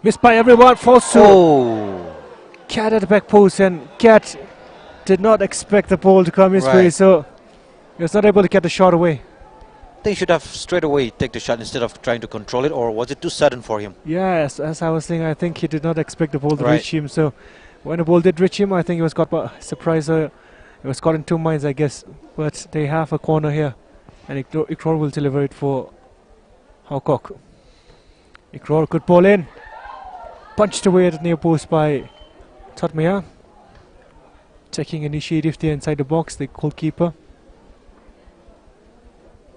missed by everyone, falls to Cat at the back post, and Cat did not expect the ball to come his way, so he was not able to get the shot away. They should have straight away take the shot instead of trying to control it, or was it too sudden for him? Yes, as I was saying, I think he did not expect the ball to reach him, so when the ball did reach him, I think he was caught by surprise. It was caught in two minds, I guess, but they have a corner here, and Ikror will deliver it for Haokok. Ikror, good ball in, punched away at the near post by Todmia. Taking initiative there inside the box, the goalkeeper.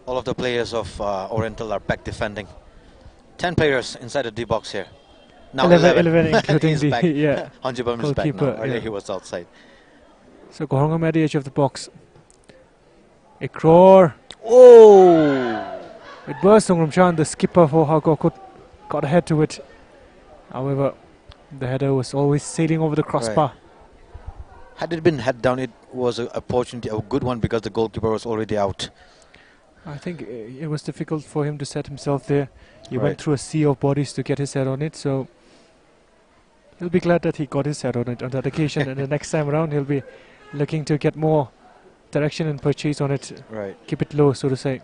All of the players of Oriental are back defending. 10 players inside the D box here. Now 11 including the Honchipam is back now. Earlier he was outside. So Kohorngam at the edge of the box. Ikror. Oh! It burst on Ramchan, the skipper for Haokok, got ahead to it. However, the header was always sailing over the crossbar. Had it been head down, it was an opportunity, a good one, because the goalkeeper was already out. I think it was difficult for him to set himself there. He went through a sea of bodies to get his head on it, so he'll be glad that he got his head on it on that occasion. And the next time around, he'll be looking to get more direction and purchase on it. Keep it low, so to say.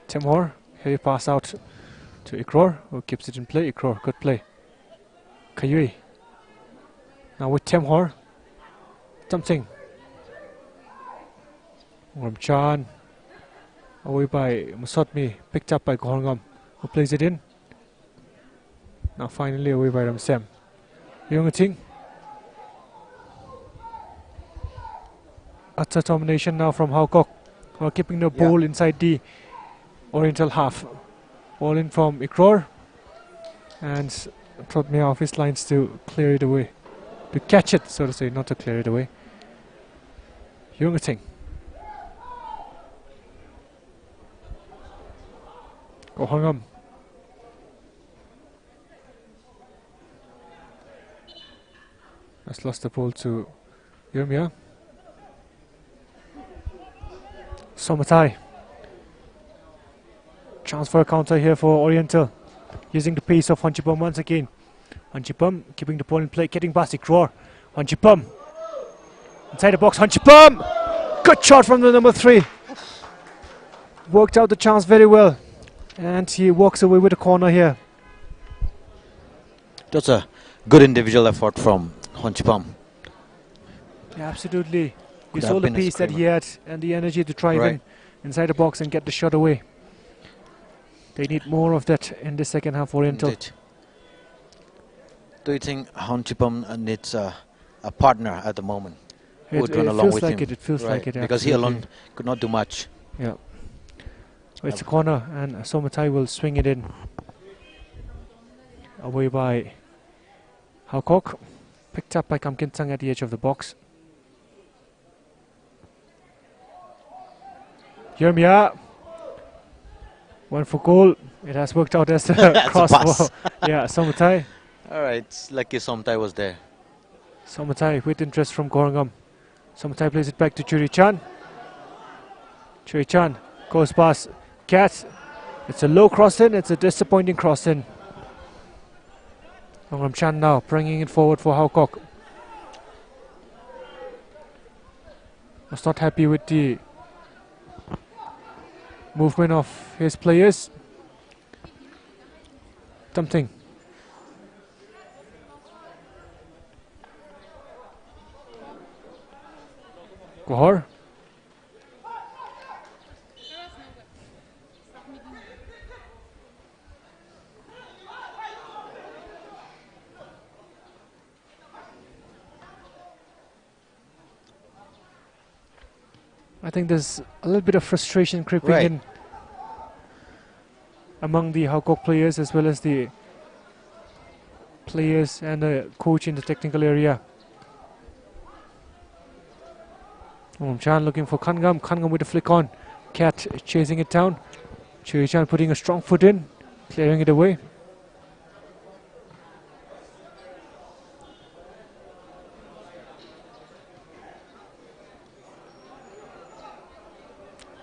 Timor, heavy pass out to Ikror, who keeps it in play. Ikror, good play. Kayui. Now with Timor. Something. Ramchan. Away by Musotmi. Picked up by Gorngam, who plays it in. Now finally away by Ramsem. Yungating. Utter domination now from Haokok, who are keeping the ball inside the Oriental half. Ball in from Ikror. And brought me off his lines to clear it away. To catch it, so to say, not to clear it away. Yungating. Gorngam. Has lost the ball to Yurmia. Somatai. Chance for a counter here for Oriental. Using the pace of Honchipum once again. Honchipum keeping the ball in play, getting past Ikror. Honchipum. Inside the box, Honchipum! Good shot from the number 3. Worked out the chance very well. And he walks away with a corner here. That's a good individual effort from Honchipum. Yeah, absolutely. You saw the pace that he had and the energy to drive in inside the box and get the shot away. They need more of that in the second half, Oriental. Indeed. Do you think Honchipum needs a partner at the moment who would run along with him? It feels like it. Because he alone could not do much. Yeah. So it's a corner and Somatai will swing it in. Away by Haokok. Picked up by Kam Kintang at the edge of the box. Yurmia. Went for goal. It has worked out as a crossbar. Yeah, Somatai. Alright, lucky Somatai was there. Somatai with interest from Gorngam. Somatai plays it back to Churi-chan. Churi-chan goes past Cat. It's a low cross in. It's a disappointing cross in. Ramchan now bringing it forward for Haokok. Was not happy with the movement of his players. Something. Gohar. I think there's a little bit of frustration creeping in among the Haokok players as well as the players and the coach in the technical area. Chan looking for Kangam. Kangam with a flick on. Cat chasing it down. Chan putting a strong foot in, clearing it away.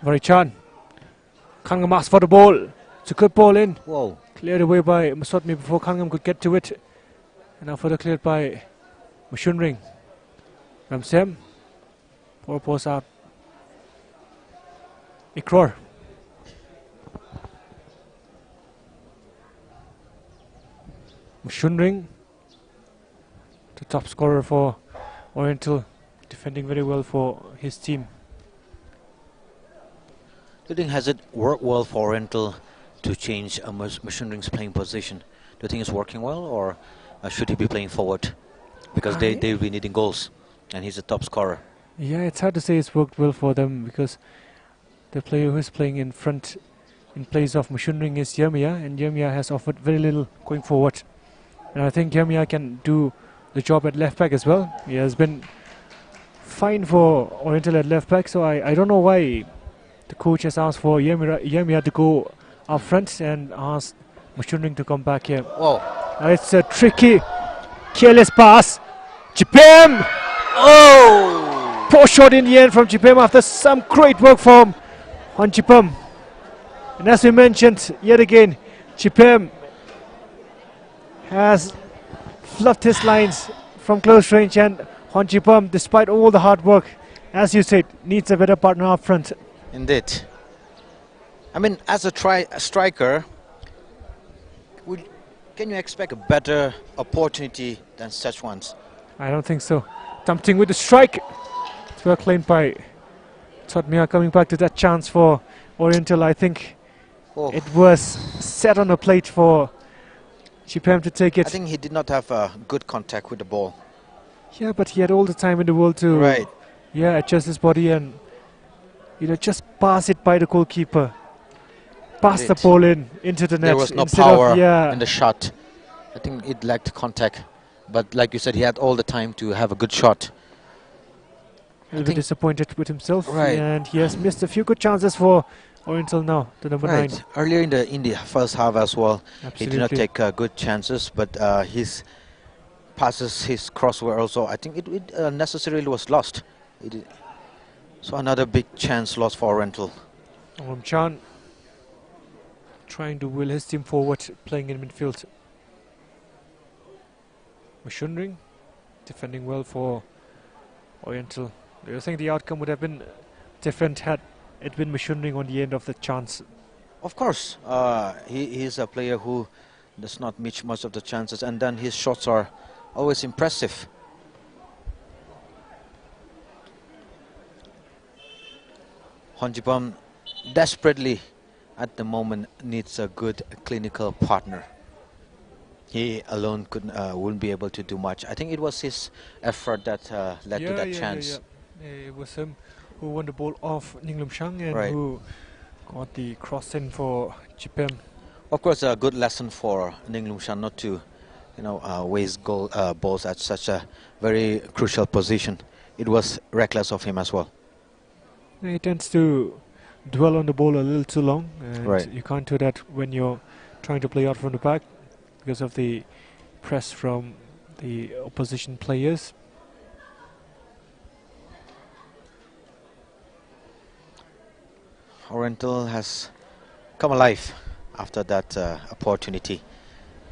Varichan. Kangam asks for the ball. It's a good ball in. Whoa. Cleared away by Musotmi before Kangam could get to it. And now further cleared by Mushunring. Ramsem. Ball post out. Ikror. Mushunring. The top scorer for Oriental. Defending very well for his team. Do you think has it worked well for Oriental to change Mushunring's playing position? Do you think it's working well, or should he be playing forward? Because they will be needing goals, and he's a top scorer. Yeah, it's hard to say it's worked well for them because the player who is playing in front in place of Mushunring is Yurmia, and Yurmia has offered very little going forward. And I think Yurmia can do the job at left back as well. He has been fine for Oriental at left back, so I don't know why the coach has asked for Yurmia to go up front and asked Mushunring to come back here. Whoa. It's a tricky, careless pass. Chipem! Oh! Poor shot in the end from Chipem after some great work from Hon Chipem. And as we mentioned, yet again, Chipem has fluffed his lines from close range, and Hon Chipem, despite all the hard work, as you said, needs a better partner up front. Indeed. I mean, as a striker, can you expect a better opportunity than such ones? I don't think so. Tempting with the strike. It's well claimed by Totmia. Coming back to that chance for Oriental, I think it was set on a plate for Chipem to take it. I think he did not have good contact with the ball. Yeah, but he had all the time in the world to adjust his body and just pass it by the goalkeeper. Pass the ball into the net. There was no power in the shot. I think it lacked contact. But like you said, he had all the time to have a good shot. A little bit disappointed with himself. And he has missed a few good chances for Oriental now, the number 9. Earlier in the first half as well, Absolutely. he did not take good chances, but his passes, his cross were also, I think it necessarily was lost. So another big chance lost for Oriental. Chan trying to will his team forward, playing in midfield. Mushunring defending well for Oriental. Do you think the outcome would have been different had it been Mushunring on the end of the chance? Of course, he is a player who does not miss much of the chances, and then his shots are always impressive. Hon Jipam desperately at the moment needs a good clinical partner. He alone wouldn't be able to do much. I think it was his effort that led to that chance. It was him who won the ball off Ninglum Shang and who got the cross in for Chipem. Of course, a good lesson for Ninglum Shang not to, waste balls at such a very crucial position. It was reckless of him as well. He tends to dwell on the ball a little too long, and you can't do that when you're trying to play out from the back because of the press from the opposition players. Oriental has come alive after that opportunity.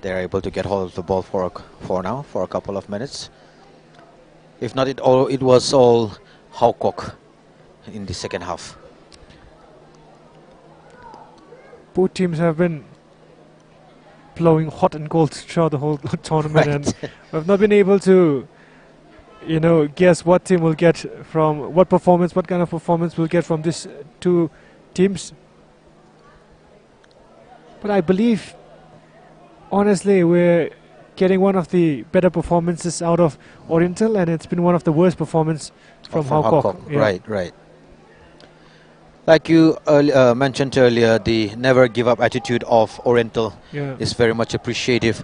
They're able to get hold of the ball for a couple of minutes. If not, it was all Haokok in the second half. Both teams have been blowing hot and cold throughout the whole tournament, and we've not been able to, guess what team will get from what kind of performance we'll get from these two teams. But I believe, honestly, we're getting one of the better performances out of Oriental, and it's been one of the worst performances from Haokok. Right. Like you mentioned earlier, the never give up attitude of Oriental is very much appreciative.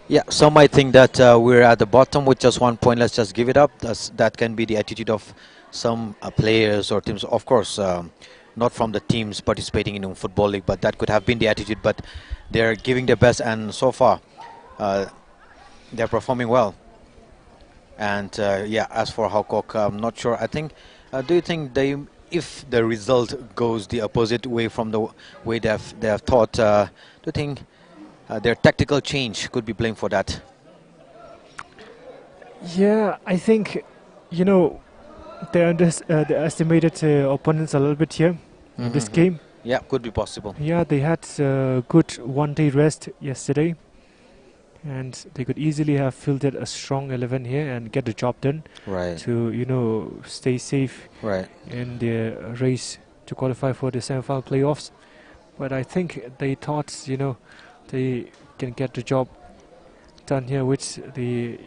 Yeah, some might think that we're at the bottom with just 1 point, let's just give it up. That can be the attitude of some players or teams. Of course, not from the teams participating in the Football League, but that could have been the attitude. But they're giving their best, and so far they're performing well. And as for Haokok, I'm not sure. I think, do you think if the result goes the opposite way from the way they have thought, do you think their tactical change could be blamed for that? Yeah, I think, they underestimated opponents a little bit here in this game. Yeah, could be possible. Yeah, they had a good one-day rest yesterday, and they could easily have fielded a strong 11 here and get the job done. To stay safe in the race to qualify for the semi-final playoffs. But I think they thought they can get the job done here with the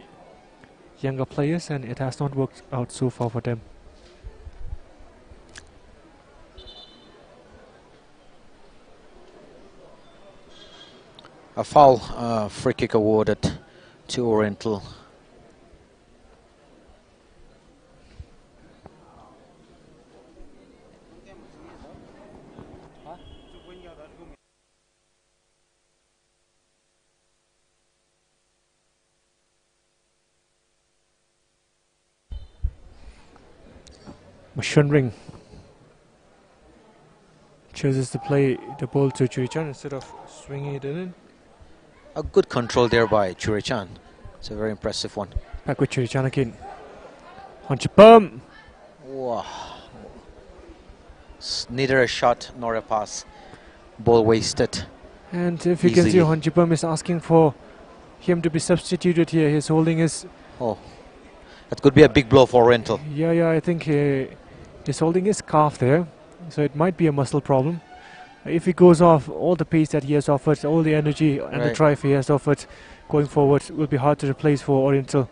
younger players, and it has not worked out so far for them. A foul free kick awarded to Oriental. Mashunring chooses to play the ball to Churichan instead of swinging it in. A good control there by Churichan. It's a very impressive one. Back with Churichan again. Honchipam. Wow. Neither a shot nor a pass. Ball wasted. And if you can see, Honchipam is asking for him to be substituted here. His holding is... Oh, that could be a big blow for Oriental. Yeah, I think his holding is calf there. So it might be a muscle problem. If he goes off, all the pace that he has offered, all the energy and the drive he has offered going forward will be hard to replace for Oriental.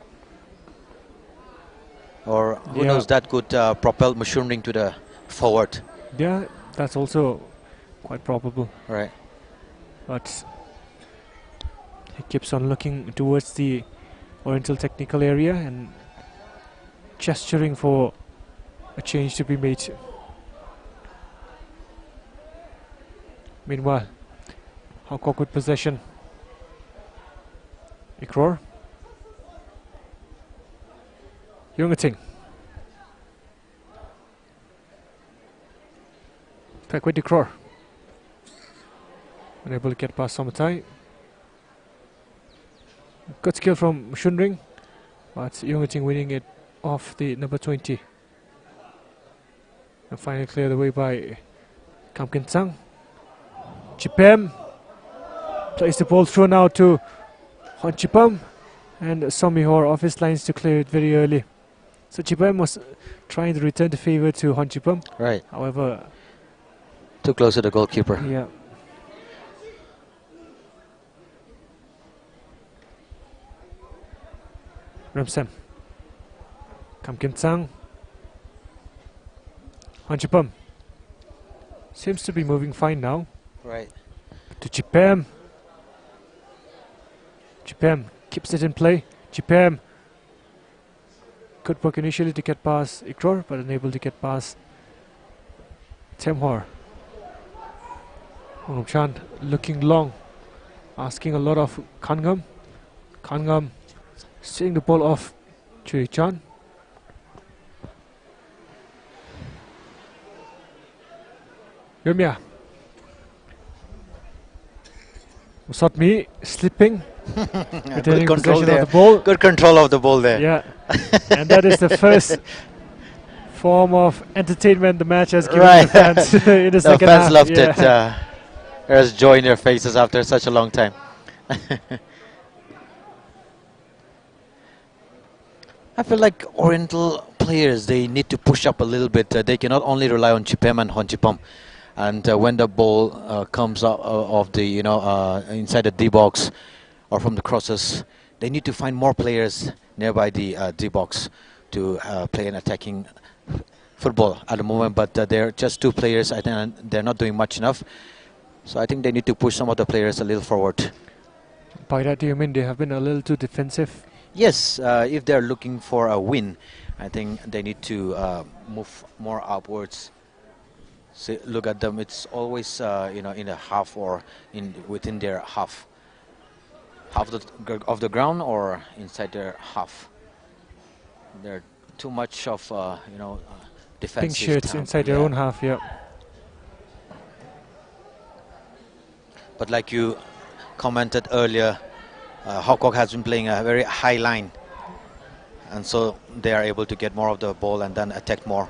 Or who knows, that could propel Mashunring to the forward. Yeah, that's also quite probable. Right. But he keeps on looking towards the Oriental technical area and gesturing for a change to be made. Meanwhile, Haokok with possession. Ikror. Yungating. Back with Ikror. Unable to get past Somatai. Good skill from Shunring, but Yungating winning it off the number 20. And finally cleared away by Kam Kin Tsang. Chipem plays the ball through now to Honchipam, and Somihor off his lines to clear it very early. So Chipem was trying to return the favor to Honchipam. Right. However, too close to the goalkeeper. Yeah. Ramsam. Kam Kim Tsang. Honchipam. Seems to be moving fine now. Right. To Chipem. Chipem keeps it in play. Chipem. Good work initially to get past Ikror, but unable to get past Temhor. Chan looking long, asking a lot of Kangam. Kangam seeing the ball off Churichan. Yumia. Usatmi slipping. Good control there. Of the ball. Good control of the ball there. Yeah. And that is the first form of entertainment the match has given the fans in the second half. The fans loved it. There's joy in their faces after such a long time. I feel like Oriental players, they need to push up a little bit. They cannot only rely on Chipem and Honchipam. And when the ball comes out of the, inside the D box or from the crosses, they need to find more players nearby the D box to play an attacking football at the moment. But they're just two players. I think they're not doing much enough. So I think they need to push some of the players a little forward. By that, do you mean they have been a little too defensive? Yes, if they're looking for a win, I think they need to move more upwards. See, look at them; it's always in a half or within their half of the ground or inside their half. They're too much of defensive. Pink shirts inside their own half, yeah. But like you commented earlier, Haokok has been playing a very high line, and so they are able to get more of the ball and then attack more.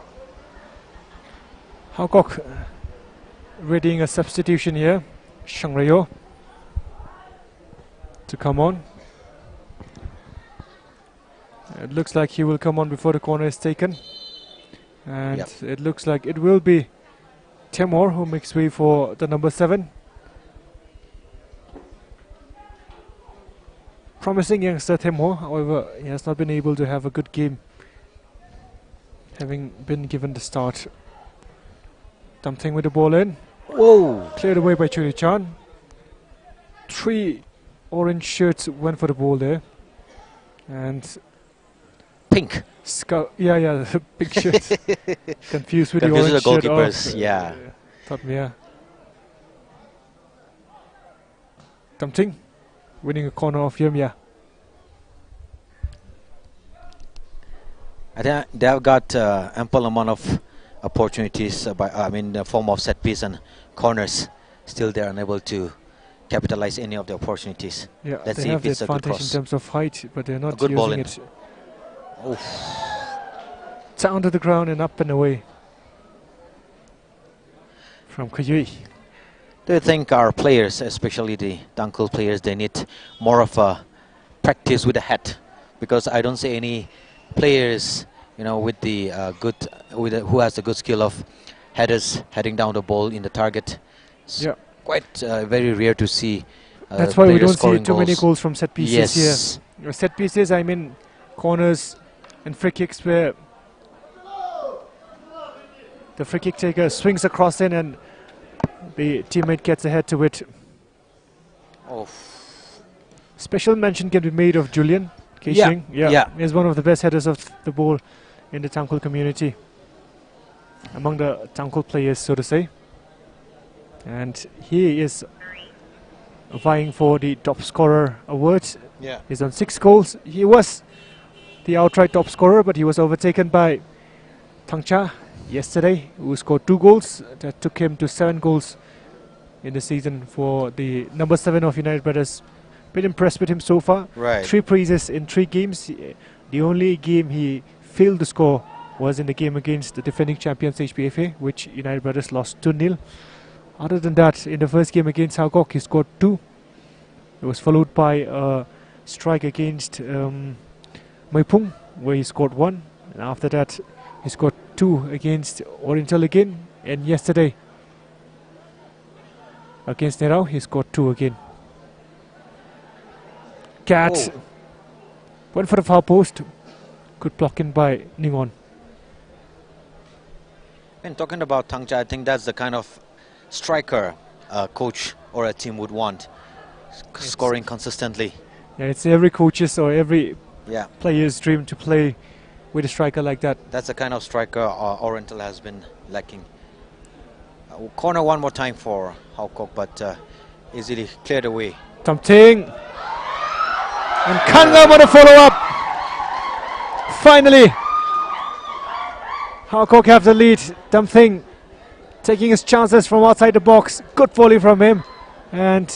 Haokok readying a substitution here. Shang Rayo to come on. It looks like he will come on before the corner is taken. And it looks like it will be Temor who makes way for the number 7. Promising youngster Temor, however, he has not been able to have a good game, having been given the start. Dumping with the ball in. Whoa! Cleared away by Churichan. 3 orange shirts went for the ball there. And pink. Yeah, the pink shirt. Confused with the orange the goalkeepers, shirt. yeah. Thought me, yeah. Dumping. Winning a corner off Yumia. I think they have got ample amount of opportunities in the form of set piece and corners. Still, they are unable to capitalize any of the opportunities. Yeah, Let's they see have if the it's a good advantage in cross. terms of height, but they're not good ball using in. it. Oof. Down to the ground and up and away from Kayui. Do you think our players, especially the Dunkle players, they need more of a practice with the head? Because I don't see any players, with the who has the good skill of headers heading down the ball in the target. It's quite very rare to see. That's why we don't see scoring too many goals from set pieces Yes. here. Set pieces, I mean corners and free kicks where the free kick taker swings across in and the teammate gets ahead to it. Oh. Special mention can be made of Julian Keishing. He's one of the best headers of the ball in the Tangkul community, among the Tangkul players, so to say. And he is vying for the top scorer award. Yeah. He's on 6 goals. He was the outright top scorer, but he was overtaken by Thangcha yesterday, who scored 2 goals. That took him to 7 goals in the season for the number 7 of United Brothers. Been impressed with him so far. Right. 3 prizes in 3 games. The only game he failed to score was in the game against the defending champions HBFA, which United Brothers lost 2-0. Other than that, in the first game against Haokok, he scored 2. It was followed by a strike against Maipung, where he scored 1. And after that, he scored 2 against Oriental again. And yesterday, against Nerau, he scored 2 again. Cat went for the far post. Good blocking by Ningon. And talking about Thangcha, I think that's the kind of striker a coach or a team would want, scoring consistently. Yeah, it's every coach's or every player's dream to play with a striker like that. That's the kind of striker Oriental has been lacking. Corner one more time for Haokok, but easily cleared away. Tamting and Kangam on a follow-up. Finally, Haokok have the lead. Tamting taking his chances from outside the box. Good volley from him, and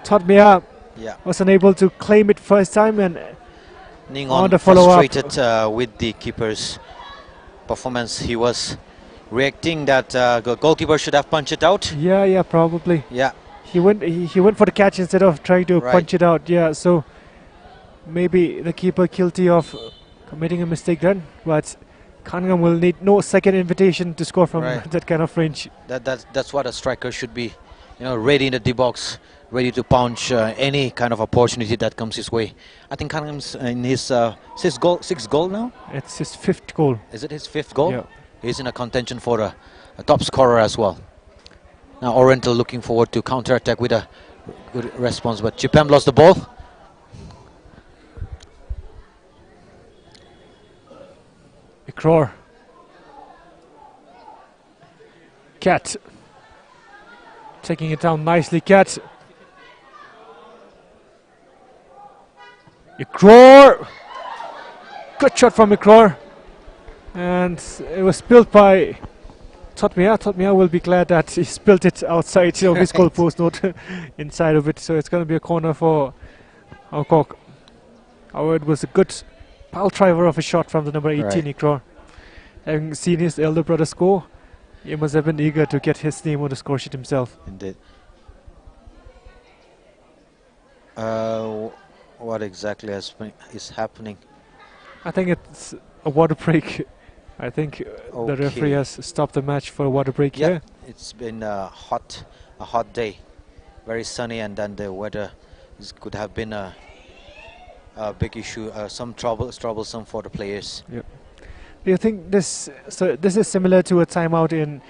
Totmia was unable to claim it first time, and Ningon on the follow-up, frustrated with the keeper's performance. He was reacting that the goalkeeper should have punched it out. Yeah, probably. Yeah, he went for the catch instead of trying to punch it out. Yeah, so maybe the keeper guilty of committing a mistake then, but Kangam will need no second invitation to score from that kind of range. That's what a striker should be, ready in the D-box, ready to punch any kind of opportunity that comes his way. I think Kangam's in his sixth goal now. It's his 5th goal. Is it his 5th goal? Yeah. He's in a contention for a top scorer as well. Now Oriental looking forward to counter-attack with a good response, but Chipam lost the ball. Ikror. Cat. Taking it down nicely, Cat. Ikror. Good shot from Ikror. And it was spilled by Totmia. Totmia will be glad that he spilled it outside of his goal post, not inside of it. So it's going to be a corner for Haokok. However, it was a good pile driver of a shot from the number 18, Ikror. Having seen his elder brother score, he must have been eager to get his name on the score sheet himself. Indeed. What exactly is happening? I think it's a water break. I think the referee has stopped the match for a water break here. It's been a hot day, very sunny, and then the weather could have been a big issue, some troublesome for the players. Yep. Do you think this is similar to a timeout in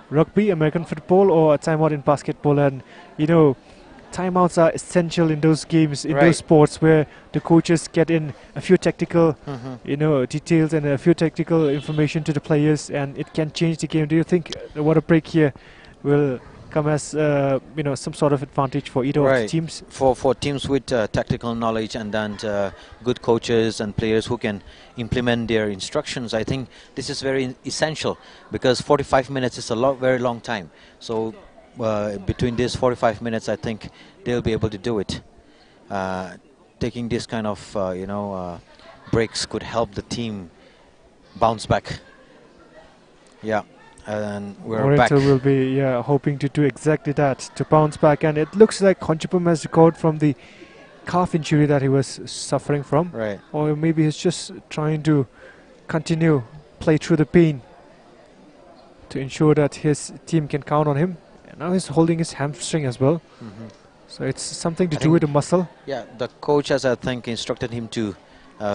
rugby, American football, or a timeout in basketball? And timeouts are essential in those games, in those sports where the coaches get in a few tactical, details and a few tactical information to the players, and it can change the game. Do you think the water break here will come as some sort of advantage for either of the Right. teams. For teams with tactical knowledge and then good coaches and players who can implement their instructions, I think this is very essential, because 45 minutes is a very long time. So between these 45 minutes, I think they'll be able to do it. Taking this kind of breaks could help the team bounce back. Yeah, and we're back. Oriental will be hoping to do exactly that, to bounce back, and it looks like Konchapum has recovered from the calf injury that he was suffering from. Right. Or maybe he's just trying to continue play through the pain to ensure that his team can count on him. And now he's holding his hamstring as well. So it's something to do with the muscle. Yeah, the coach has, I think, instructed him to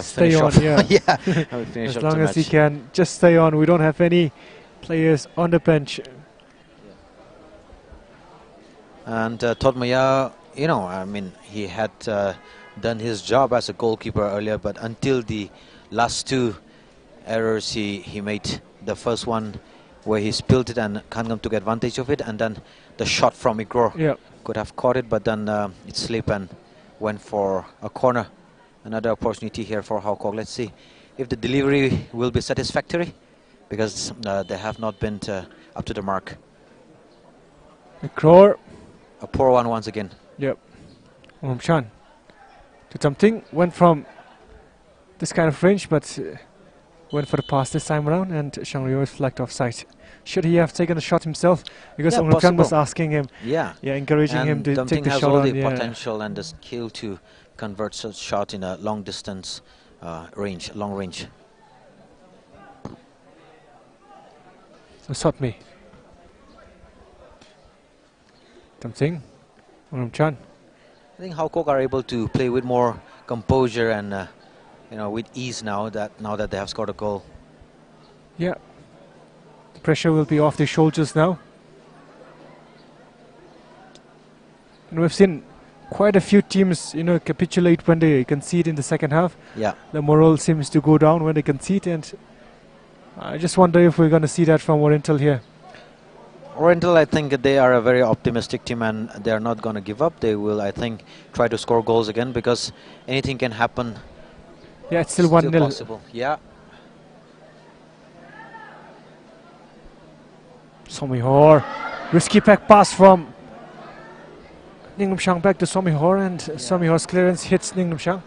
Stay finish on, off. yeah. Yeah, finish As off long the as he match. can just stay on. We don't have any players on the bench. And Todmaya, I mean, he had done his job as a goalkeeper earlier, but until the last two errors he made, the first one where he spilled it and Kangam took advantage of it, and then the shot from Igor could have caught it, but then it slipped and went for a corner. Another opportunity here for Haokok. Let's see if the delivery will be satisfactory, because they have not been up to the mark. Igor. A poor one once again. Yep. Chan did something, went from this kind of range, but went for the pass this time around, and Shang Ryo is flagged offside. Should he have taken a shot himself? Because Chan was asking him, encouraging him to take the has shot all on. the potential and the skill to convert such shot in a long distance long range. So Sotmi. Something. Chan. I think Haokok are able to play with more composure and with ease now that they have scored a goal. Yeah. The pressure will be off their shoulders now. And we've seen quite a few teams, capitulate when they concede in the second half. Yeah. The morale seems to go down when they concede, and I just wonder if we're going to see that from Oriental here. Oriental, I think they are a very optimistic team, and they are not going to give up. They will, I think, try to score goals again, because anything can happen. Yeah, it's still 1-0. Possible. Yeah. Somihor. Risky back pass from Ningrum back to Somihor, and Somihor's clearance hits Ningrum.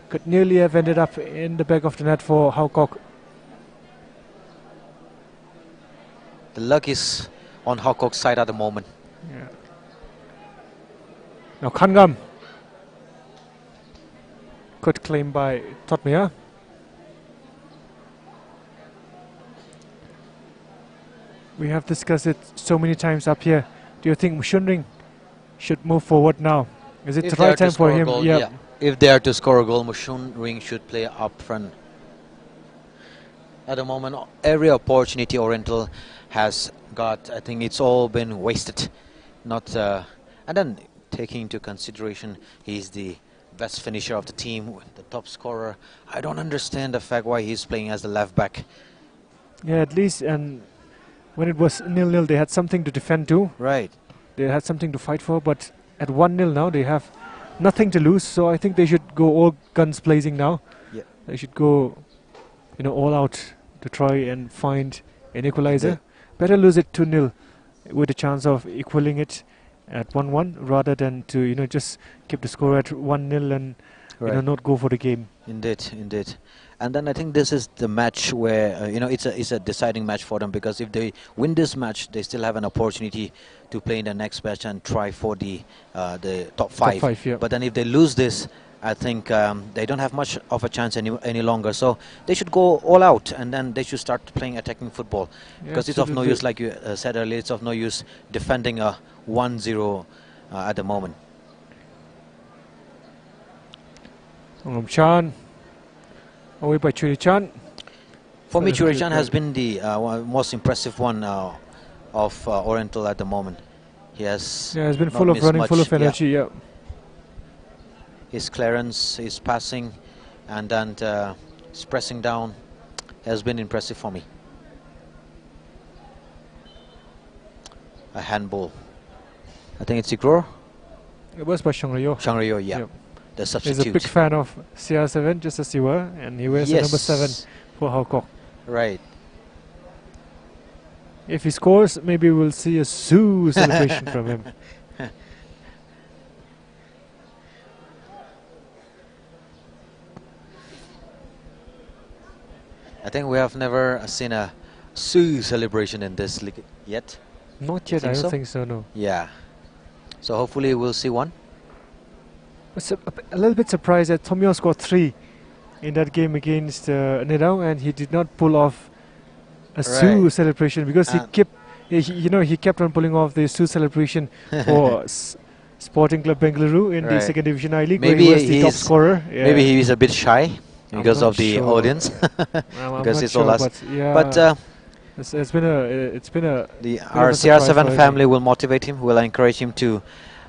Could nearly have ended up in the back of the net for Haokok. The luck is on Haokok's side at the moment. Yeah. Now Kangam. Good claim by Totmia. We have discussed it so many times up here. Do you think Mushunring should move forward now? Is it the right time for him? Yeah. If they are to score a goal, Mushunring should play up front. At the moment, every opportunity Oriental has got, I think it's all been wasted. And then taking into consideration he's the best finisher of the team, the top scorer, I don't understand the fact why he's playing as the left back. Yeah, at least, and when it was 0-0, they had something to defend to. Right. They had something to fight for, but at 1-0 now, they have nothing to lose. So I think they should go all guns blazing now. Yeah. They should go, all out to try and find an equalizer. Yeah. Better lose it 2-0 with a chance of equaling it at 1-1 rather than to just keep the score at 1-0 and not go for the game. Indeed. And then I think this is the match where it's a deciding match for them, because if they win this match, they still have an opportunity to play in the next match and try for the top five. Yeah. But then if they lose this, I think they don't have much of a chance any longer. So they should go all out, and then they should start playing attacking football, because it's of no use, like you said earlier, it's of no use defending a 1-0 at the moment. Chan. Away by Churichan. For me, Churichan has been the most impressive one of Oriental at the moment. He has been full of running, full of energy. Yeah. His clearance, his passing, and then his pressing down has been impressive for me. A handball. I think it's Ignore. It was by Shang Ryo. Shang Ryo, yeah. Yep. The He's substitute. a big fan of CR7, just as you were, and he wears the number 7 for Haokok. Right. If he scores, maybe we'll see a zoo celebration from him. I think we have never seen a Sioux celebration in this league yet. Not yet, I don't think so, no. Yeah. So hopefully we'll see one. A little bit surprised that Tomyo scored 3 in that game against Nidao, and he did not pull off a Sioux celebration because he kept on pulling off the Sioux celebration for Sporting Club Bengaluru in the second division I League, maybe where he was the top scorer. Yeah. Maybe he is a bit shy because of the audience, because it's all us. But it's been a our CR7 family will motivate him, will encourage him to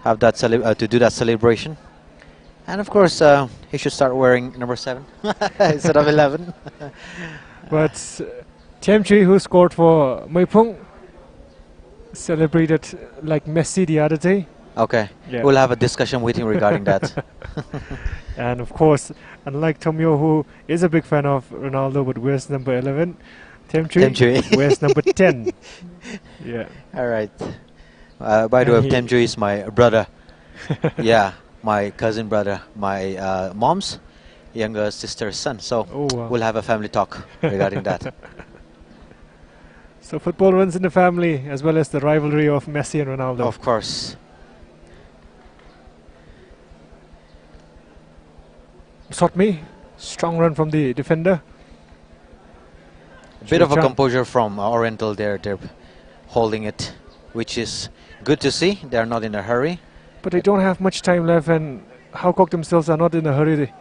have that to do that celebration, and of course he should start wearing number 7 instead of 11. But Tiam Chui, who scored for Meipung, celebrated like Messi the other day. Okay, we'll have a discussion with him regarding that. And of course, unlike Tomyo, who is a big fan of Ronaldo but wears number 11, Tiam Chui wears number 10. Yeah. All right. By the way, Tiam Chui is my brother. Yeah, my cousin brother, my mom's younger sister's son. So we'll have a family talk regarding that. So football runs in the family, as well as the rivalry of Messi and Ronaldo. Of course. Sotmi, strong run from the defender. A bit of a composure from Oriental there. They're holding it, which is good to see. They're not in a hurry. But they don't have much time left, and Haokok themselves are not in a hurry.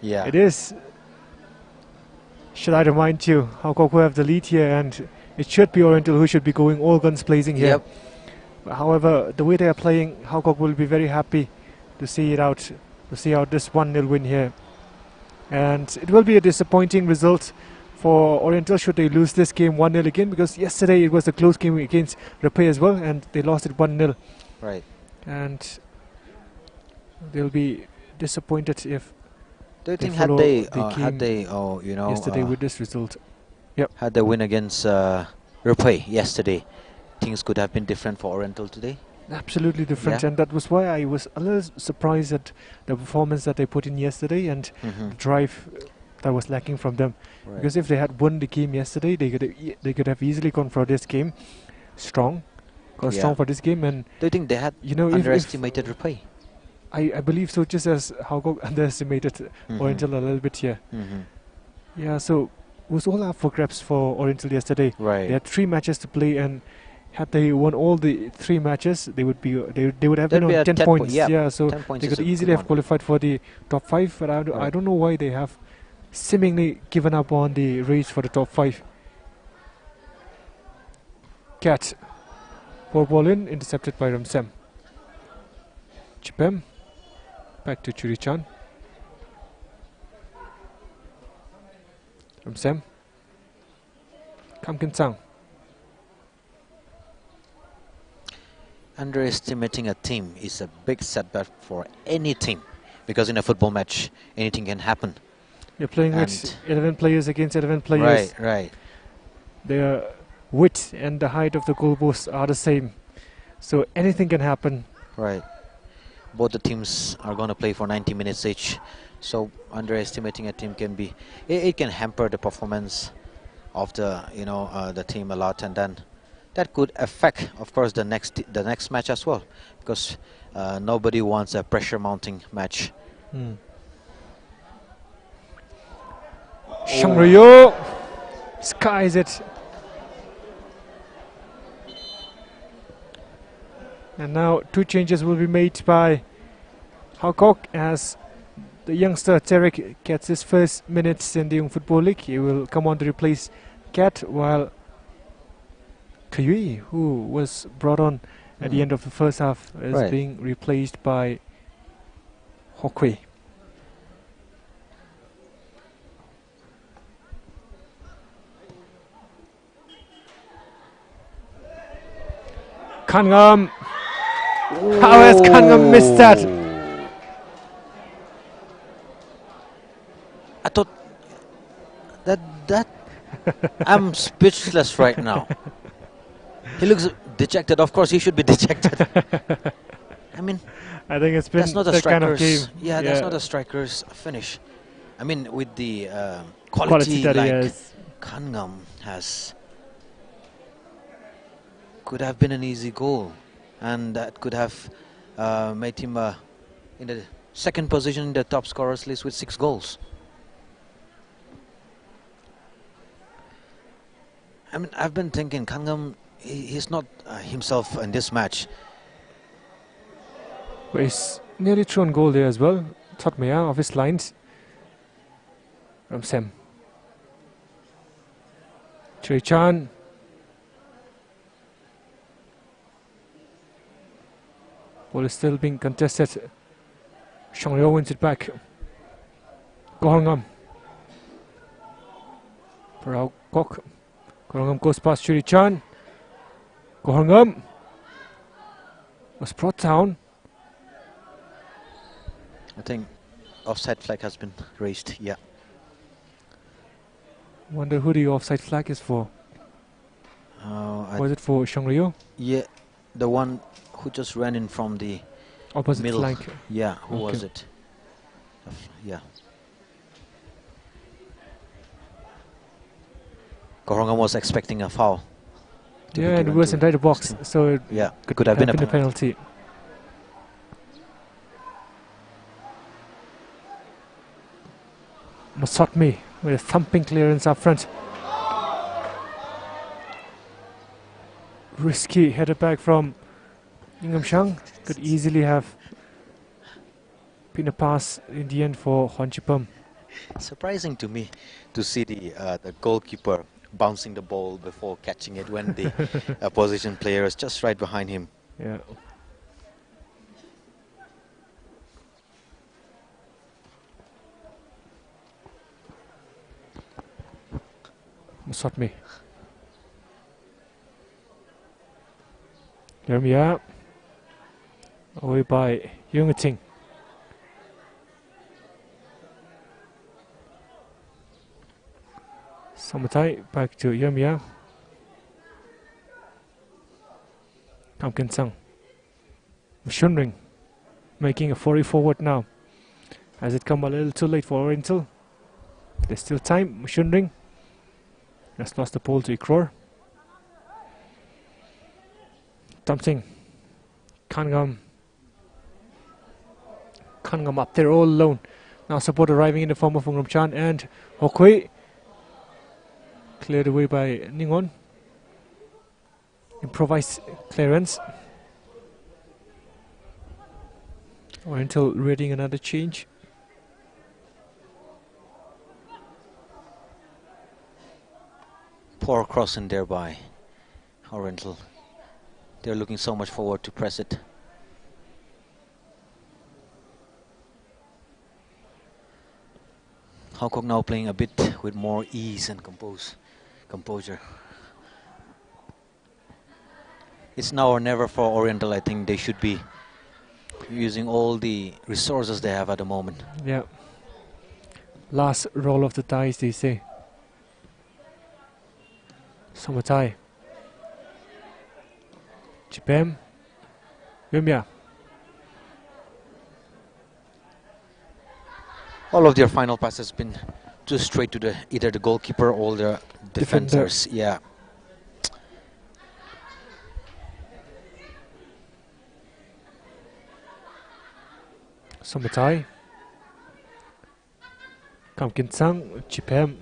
Yeah. It is. Should I remind you, Haokok who have the lead here, and it should be Oriental who should be going all guns blazing here. But however, the way they are playing, Haokok will be very happy to see it out, to see out this 1-0 win here. And it will be a disappointing result for Oriental should they lose this game 1-0 again, because yesterday it was a close game against Rapay as well, and they lost it 1-0. Right. And they'll be disappointed if do you think had they yesterday with this result. Yep. Had they win against Rapay yesterday, things could have been different for Oriental today. Absolutely different, and that was why I was a little surprised at the performance that they put in yesterday and the drive that was lacking from them. Because if they had won the game yesterday, they could have easily gone for this game strong, strong for this game. And do you think they had underestimated Rapay? I believe so, just as Haokok underestimated Oriental a little bit here. Yeah, so it was all up for grabs for Oriental yesterday. Right. They had 3 matches to play, and had they won all the 3 matches, they would be they would have been on 10 points. Yeah, so they could easily have qualified for the top 5. But I don't know why they have seemingly given up on the race for the top 5. Cat, 4 ball in, intercepted by Ramsem. Chipem, back to Churichan. Ramsem, Kam Kin Sang. Underestimating a team is a big setback for any team, because in a football match anything can happen. You're playing with 11 players against 11 players. Right. Their width and the height of the goalposts are the same, so anything can happen. Right. Both the teams are going to play for 90 minutes each, so underestimating a team can be it can hamper the performance of the team a lot, and then that could affect, of course, the next match as well, because nobody wants a pressure mounting match. Shang Ryo skies it. And now 2 changes will be made by Haokok as the youngster Tarek gets his first minutes in the Young Football League. He will come on to replace Cat, while Kayui, who was brought on at the end of the first half, is being replaced by Hokwe. Kangam How has Kangam missed that? I thought that I'm speechless right now. He looks dejected. Of course, he should be dejected. I mean, I think it's been that's not a that kind of game. striker's. Yeah, that's not a striker's finish. I mean, with the Quality quality that he like has. Kangam has, could have been an easy goal, and that could have made him in the second position in the top scorers list with 6 goals. I mean, I've been thinking Kangam, he's not himself in this match. But he's nearly thrown goal there as well. Thought me out of his lines. From Sem. Choi Chan. Ball is still being contested. Shang Ryo wins it back. Go Hongam. For Haokok. Go Hongam goes past Choi Chan. Go Hongam was brought down. I think offside flag has been raised. Yeah. Wonder who the offside flag is for. Was it for Shang Ryo? Yeah, the one who just ran in from the Opposite middle. flank. Yeah, who Okay. was it? Yeah. Korongam was expecting a foul. to be Yeah, and it given was to inside the box, Muslim. so it Yeah, could have been a penalty. penalty. Masotmi with a thumping clearance up front. Risky header back from Ingam Shang. Could easily have been a pass in the end for Hon Chipam. Surprising to me to see the goalkeeper bouncing the ball before catching it when the opposition player is just right behind him. Yeah. Masotmi. Jeremia. Away by Yungating. Samatai back to Yermia. Kamkin Sang. Shunring making a 40 forward now. Has it come a little too late for Oriental? There's still time. Shunring has lost the ball to Ikror. Something. Kangam up there all alone. Now support arriving in the form of Wung Chan and Hokui. Cleared away by Ningon. Improvised clearance. Oriental readying another change. Poor cross in there by Oriental. They're looking so much forward to press it. Haokok now playing a bit with more ease and composure. It's now or never for Oriental. I think they should be using all the resources they have at the moment. Yeah. Last roll of the dice, they say. Samatai. Chipem. Yumya. All of their final passes been too straight to either the goalkeeper or the defenders. Yeah. Samatai. Kamkin Sang. Chipem.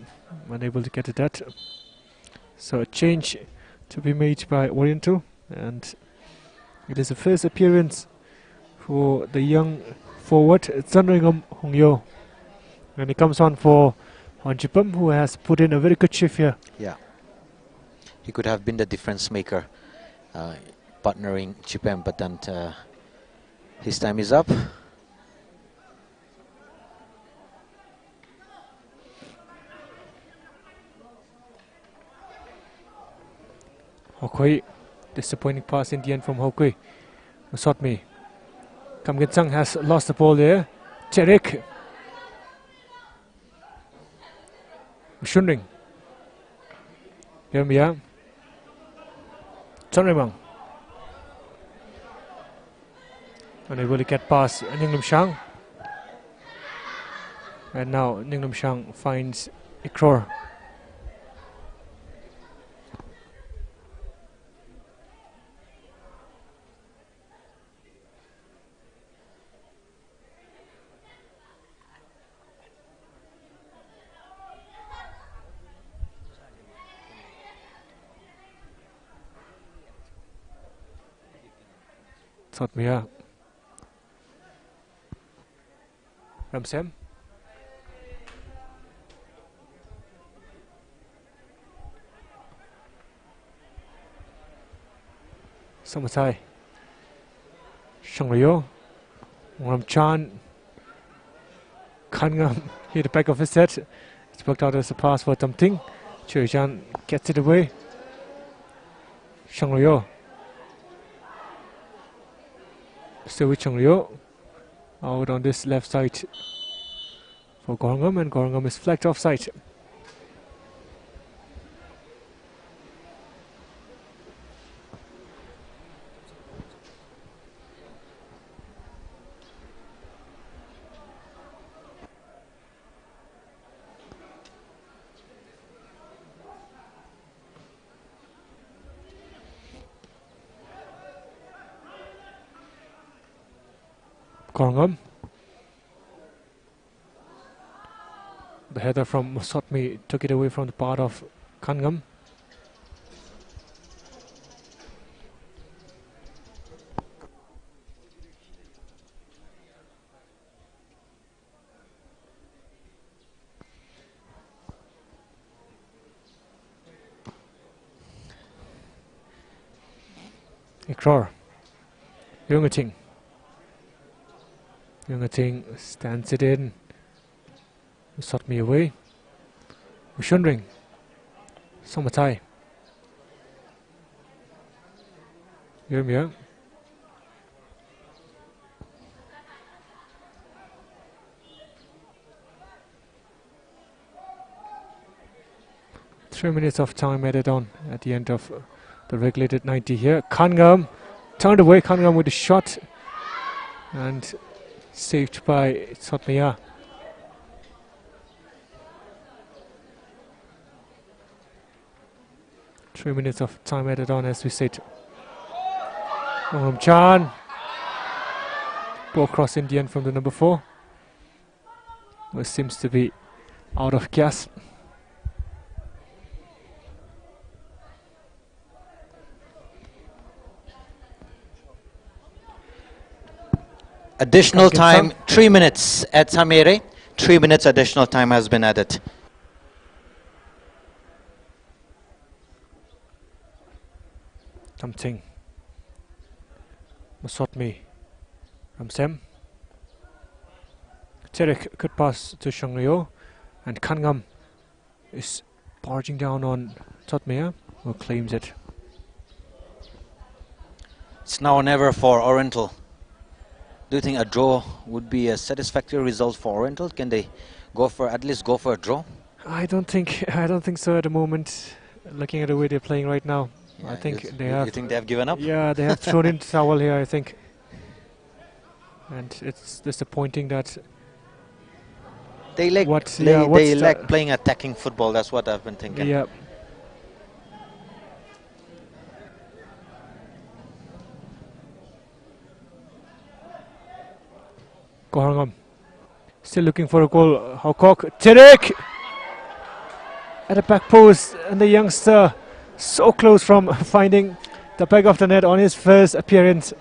Unable to get to that. So a change to be made by Oriental, and it is the first appearance for the young forward Zanringam Hongyo, and he comes on for Hon Chipam, who has put in a very good shift here. Yeah. He could have been the difference maker, partnering Chipem, but then his time is up. Hokui, disappointing pass in the end from Hokui. Masotmi Kam Ginsang has lost the ball there. Cherik. Shunring. Yermia. Chonrimang. Unable to get past Ningnam Shang. And now Ningnam Shang finds Ikror. Thought me out. Ramsem. Samatai. Shangryo. Ramchan. Kangam hit the back of his head. It's worked out as a pass for Tamting. Churijan gets it away. Shangryo. Still with Shangryo. Out on this left side for Gorangam, and Gorangam is flagged offside. Gorangam. The header from Musotmi took it away from the part of Kangam. Ikror. Jungating. Jungating stands it in. Shot me away. Shunring. Somatai. Yermia. Three minutes of time added on at the end of the regulated 90 here. Kangam turned away. Kangam with a shot and saved by Sotmia. 3 minutes of time added on, as we said. Chan. Ball cross in the end from the number 4. Who seems to be out of gas. Additional time, 3 minutes at Samere. 3 minutes additional time has been added. Tamting. Musotmi. Ramsem. Cherik could pass to Shangryo, and Kangam is barging down on Totmea, who claims it. It's now or never for Oriental. Do you think a draw would be a satisfactory result for Oriental? Can they go for at least go for a draw? I don't think so at the moment. Looking at the way they're playing right now, Yeah, I think they you have. think they have given up? Yeah, they have thrown in towel here, I think. And it's disappointing that They like playing attacking football. That's what I've been thinking. Yeah. Gorangam still looking for a goal. Haokok. Tirek at the back post, and the youngster so close from finding the back of the net on his first appearance.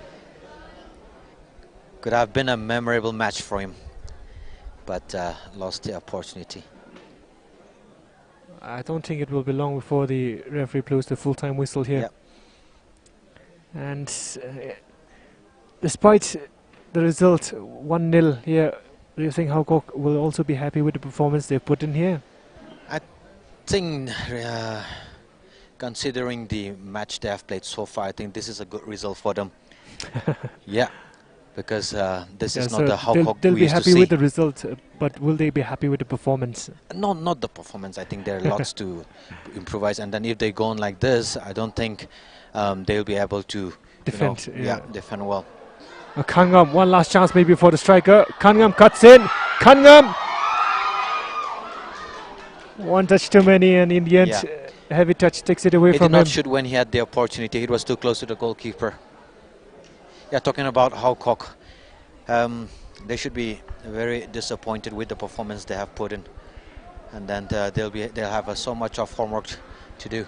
Could have been a memorable match for him, but lost the opportunity. I don't think it will be long before the referee blows the full-time whistle here. Yep. And despite the result 1-0 here, do you think Haokok will also be happy with the performance they put in here? I think, considering the match they have played so far, I think this is a good result for them. Yeah, because this Yeah, is not so the Haokok they'll we be used to happy see. with the result, but will they be happy with the performance? Not the performance. I think there are lots to improvise, and then if they go on like this, I don't think they'll be able to Defend, yeah. defend well. Kangam, one last chance maybe for the striker. Kangam cuts in. Kangam! One touch too many, and in the end, Yeah. heavy touch takes it away He from did not him. shoot when he had the opportunity. He was too close to the goalkeeper. Yeah, talking about Haokok, they should be very disappointed with the performance they have put in, and then they'll have so much of homework to do.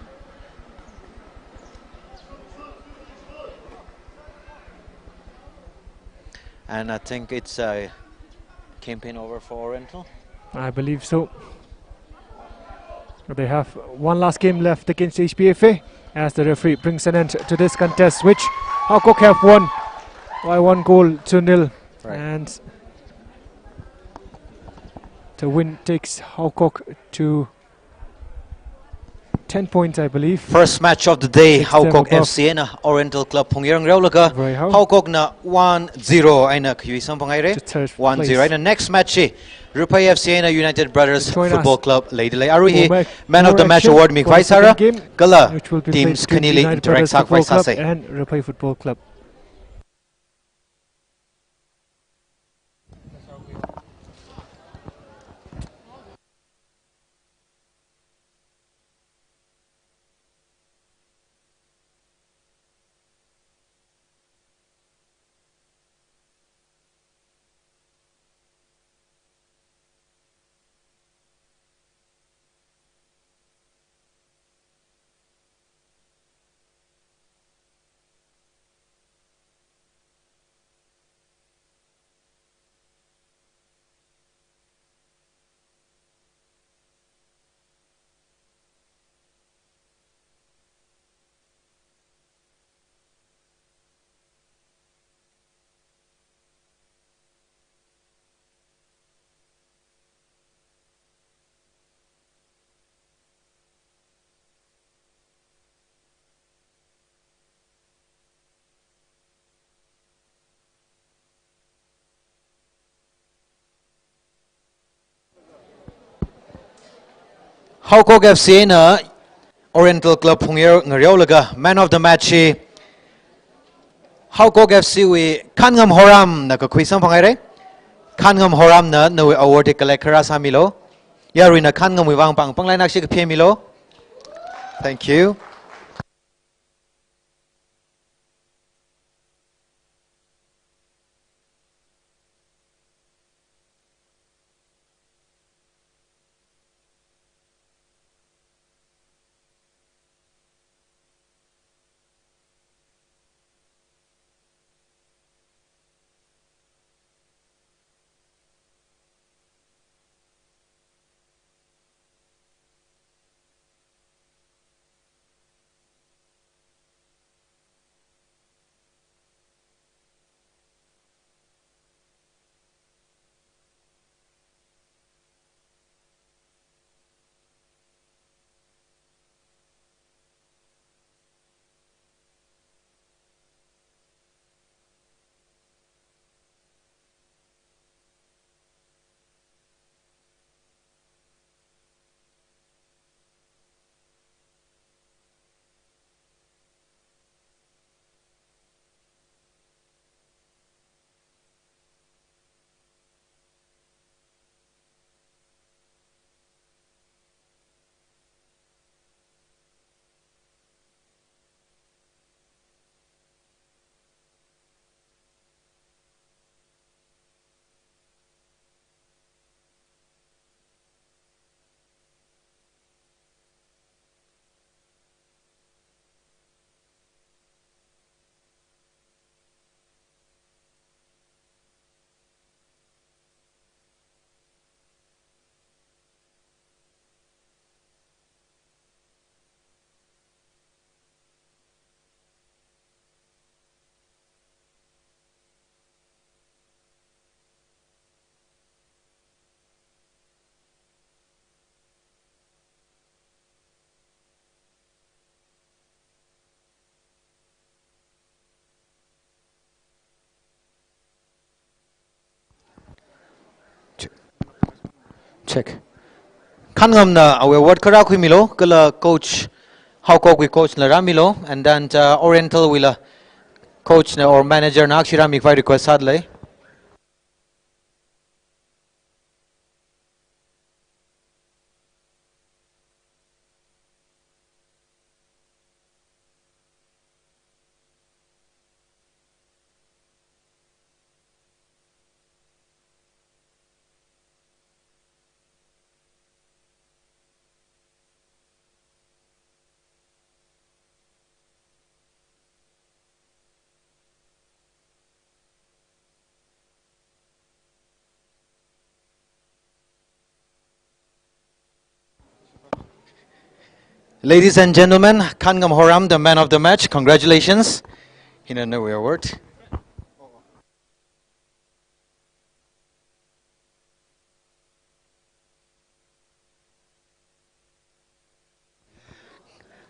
And I think it's a campaign over for Oriental. I believe so. They have one last game left against HBFA as the referee brings an end to this contest, which Haokok have won by 1-0. Right. And the win takes Haokok to 10 points, I believe. First match of the day, Takes them Haokok above. FC na Oriental Club Pungyang Raulaga. Very how? Haokok na 1-0 ay na kuyisang pangaire. To third 1-0 place. ay na next match Rupai FC na United Brothers Join Football us. Club Laidilay Aruhi More Man of the Match action award mi for the kwai Sara second game, Kala which will be teams played between kanili United interact Brothers sak Football vai Club sase. and Rupai Football Club. Haokok FC na Oriental Club Pungyang Raulaga Man of the Match Haokok FC we Kangam Horam na kuyisang pangaire. Kangam Horam na we award kalekara sa milo. Yari na Kangam we wang panglainak si kapie milo. Thank you. Check. Kanngam na awe what kara kui milo kala coach Haokok we coach na ramilo and then Oriental wila coach na or manager na akshira mi vai request sadlay. Ladies and gentlemen, Kangam Horam, the man of the match. Congratulations. In a new award.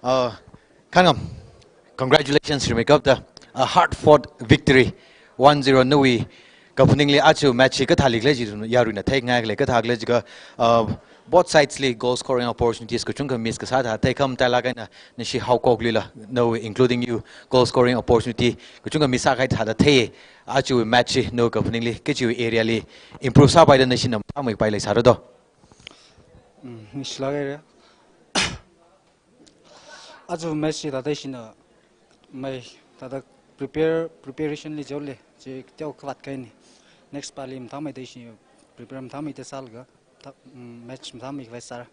Kangam, congratulations to make up the hard-fought victory, 1-0 Nui. Kapuningli achu match ka thalik le jiru yaru na thai ngai le ka thak le jiga both sides le goal scoring opportunities ko chungka miss ka sa tha thai kam ta la ga na nishi Haokok lila no including you goal scoring opportunity ko chungka miss ka tha da thai achu match no kapuningli ke chu area le improve sa bai da nishi nam pa mai pai le sa ro do Mislagere. Azu match da desina mai tada preparation li jole je teo kwat kai ni next palim thamai deshi prepare thamai te salga match thamai vai sara.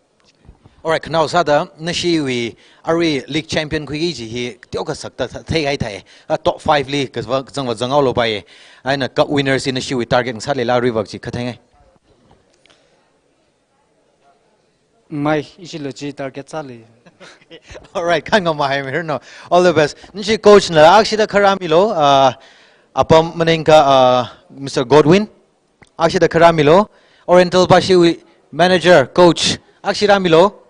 Alright, now sada nashi we ari league champion kui ji hi teo ka sakta thai gai thai top 5 league ka zang zangao lo bai aina cup winners in nashi we target sa le la river ji khathai ngai Mai isilo ji target sali. Alright, kanga mahai me no. All the best. Nishi coach na akshida karamilo apam manenka Mr. Godwin. Akshida karamilo Oriental bashi manager coach akshira milo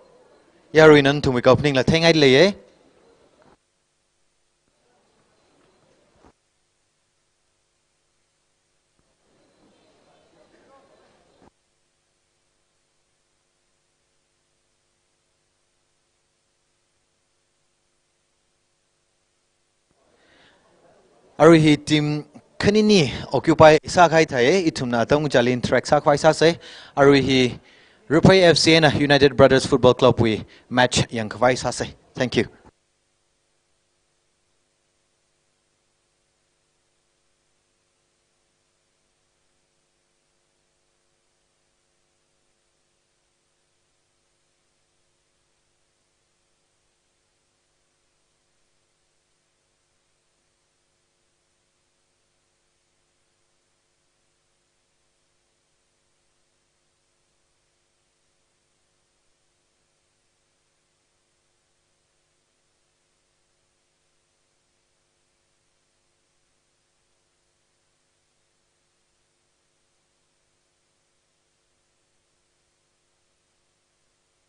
yaruinan thumi ka opening la thengai le Ari hi team kanini occupy sa khai thai itumna tong jalin track sa khwai sa se ari hi Rupai FC and United Brothers Football Club we match yang khwai sa se. Thank you.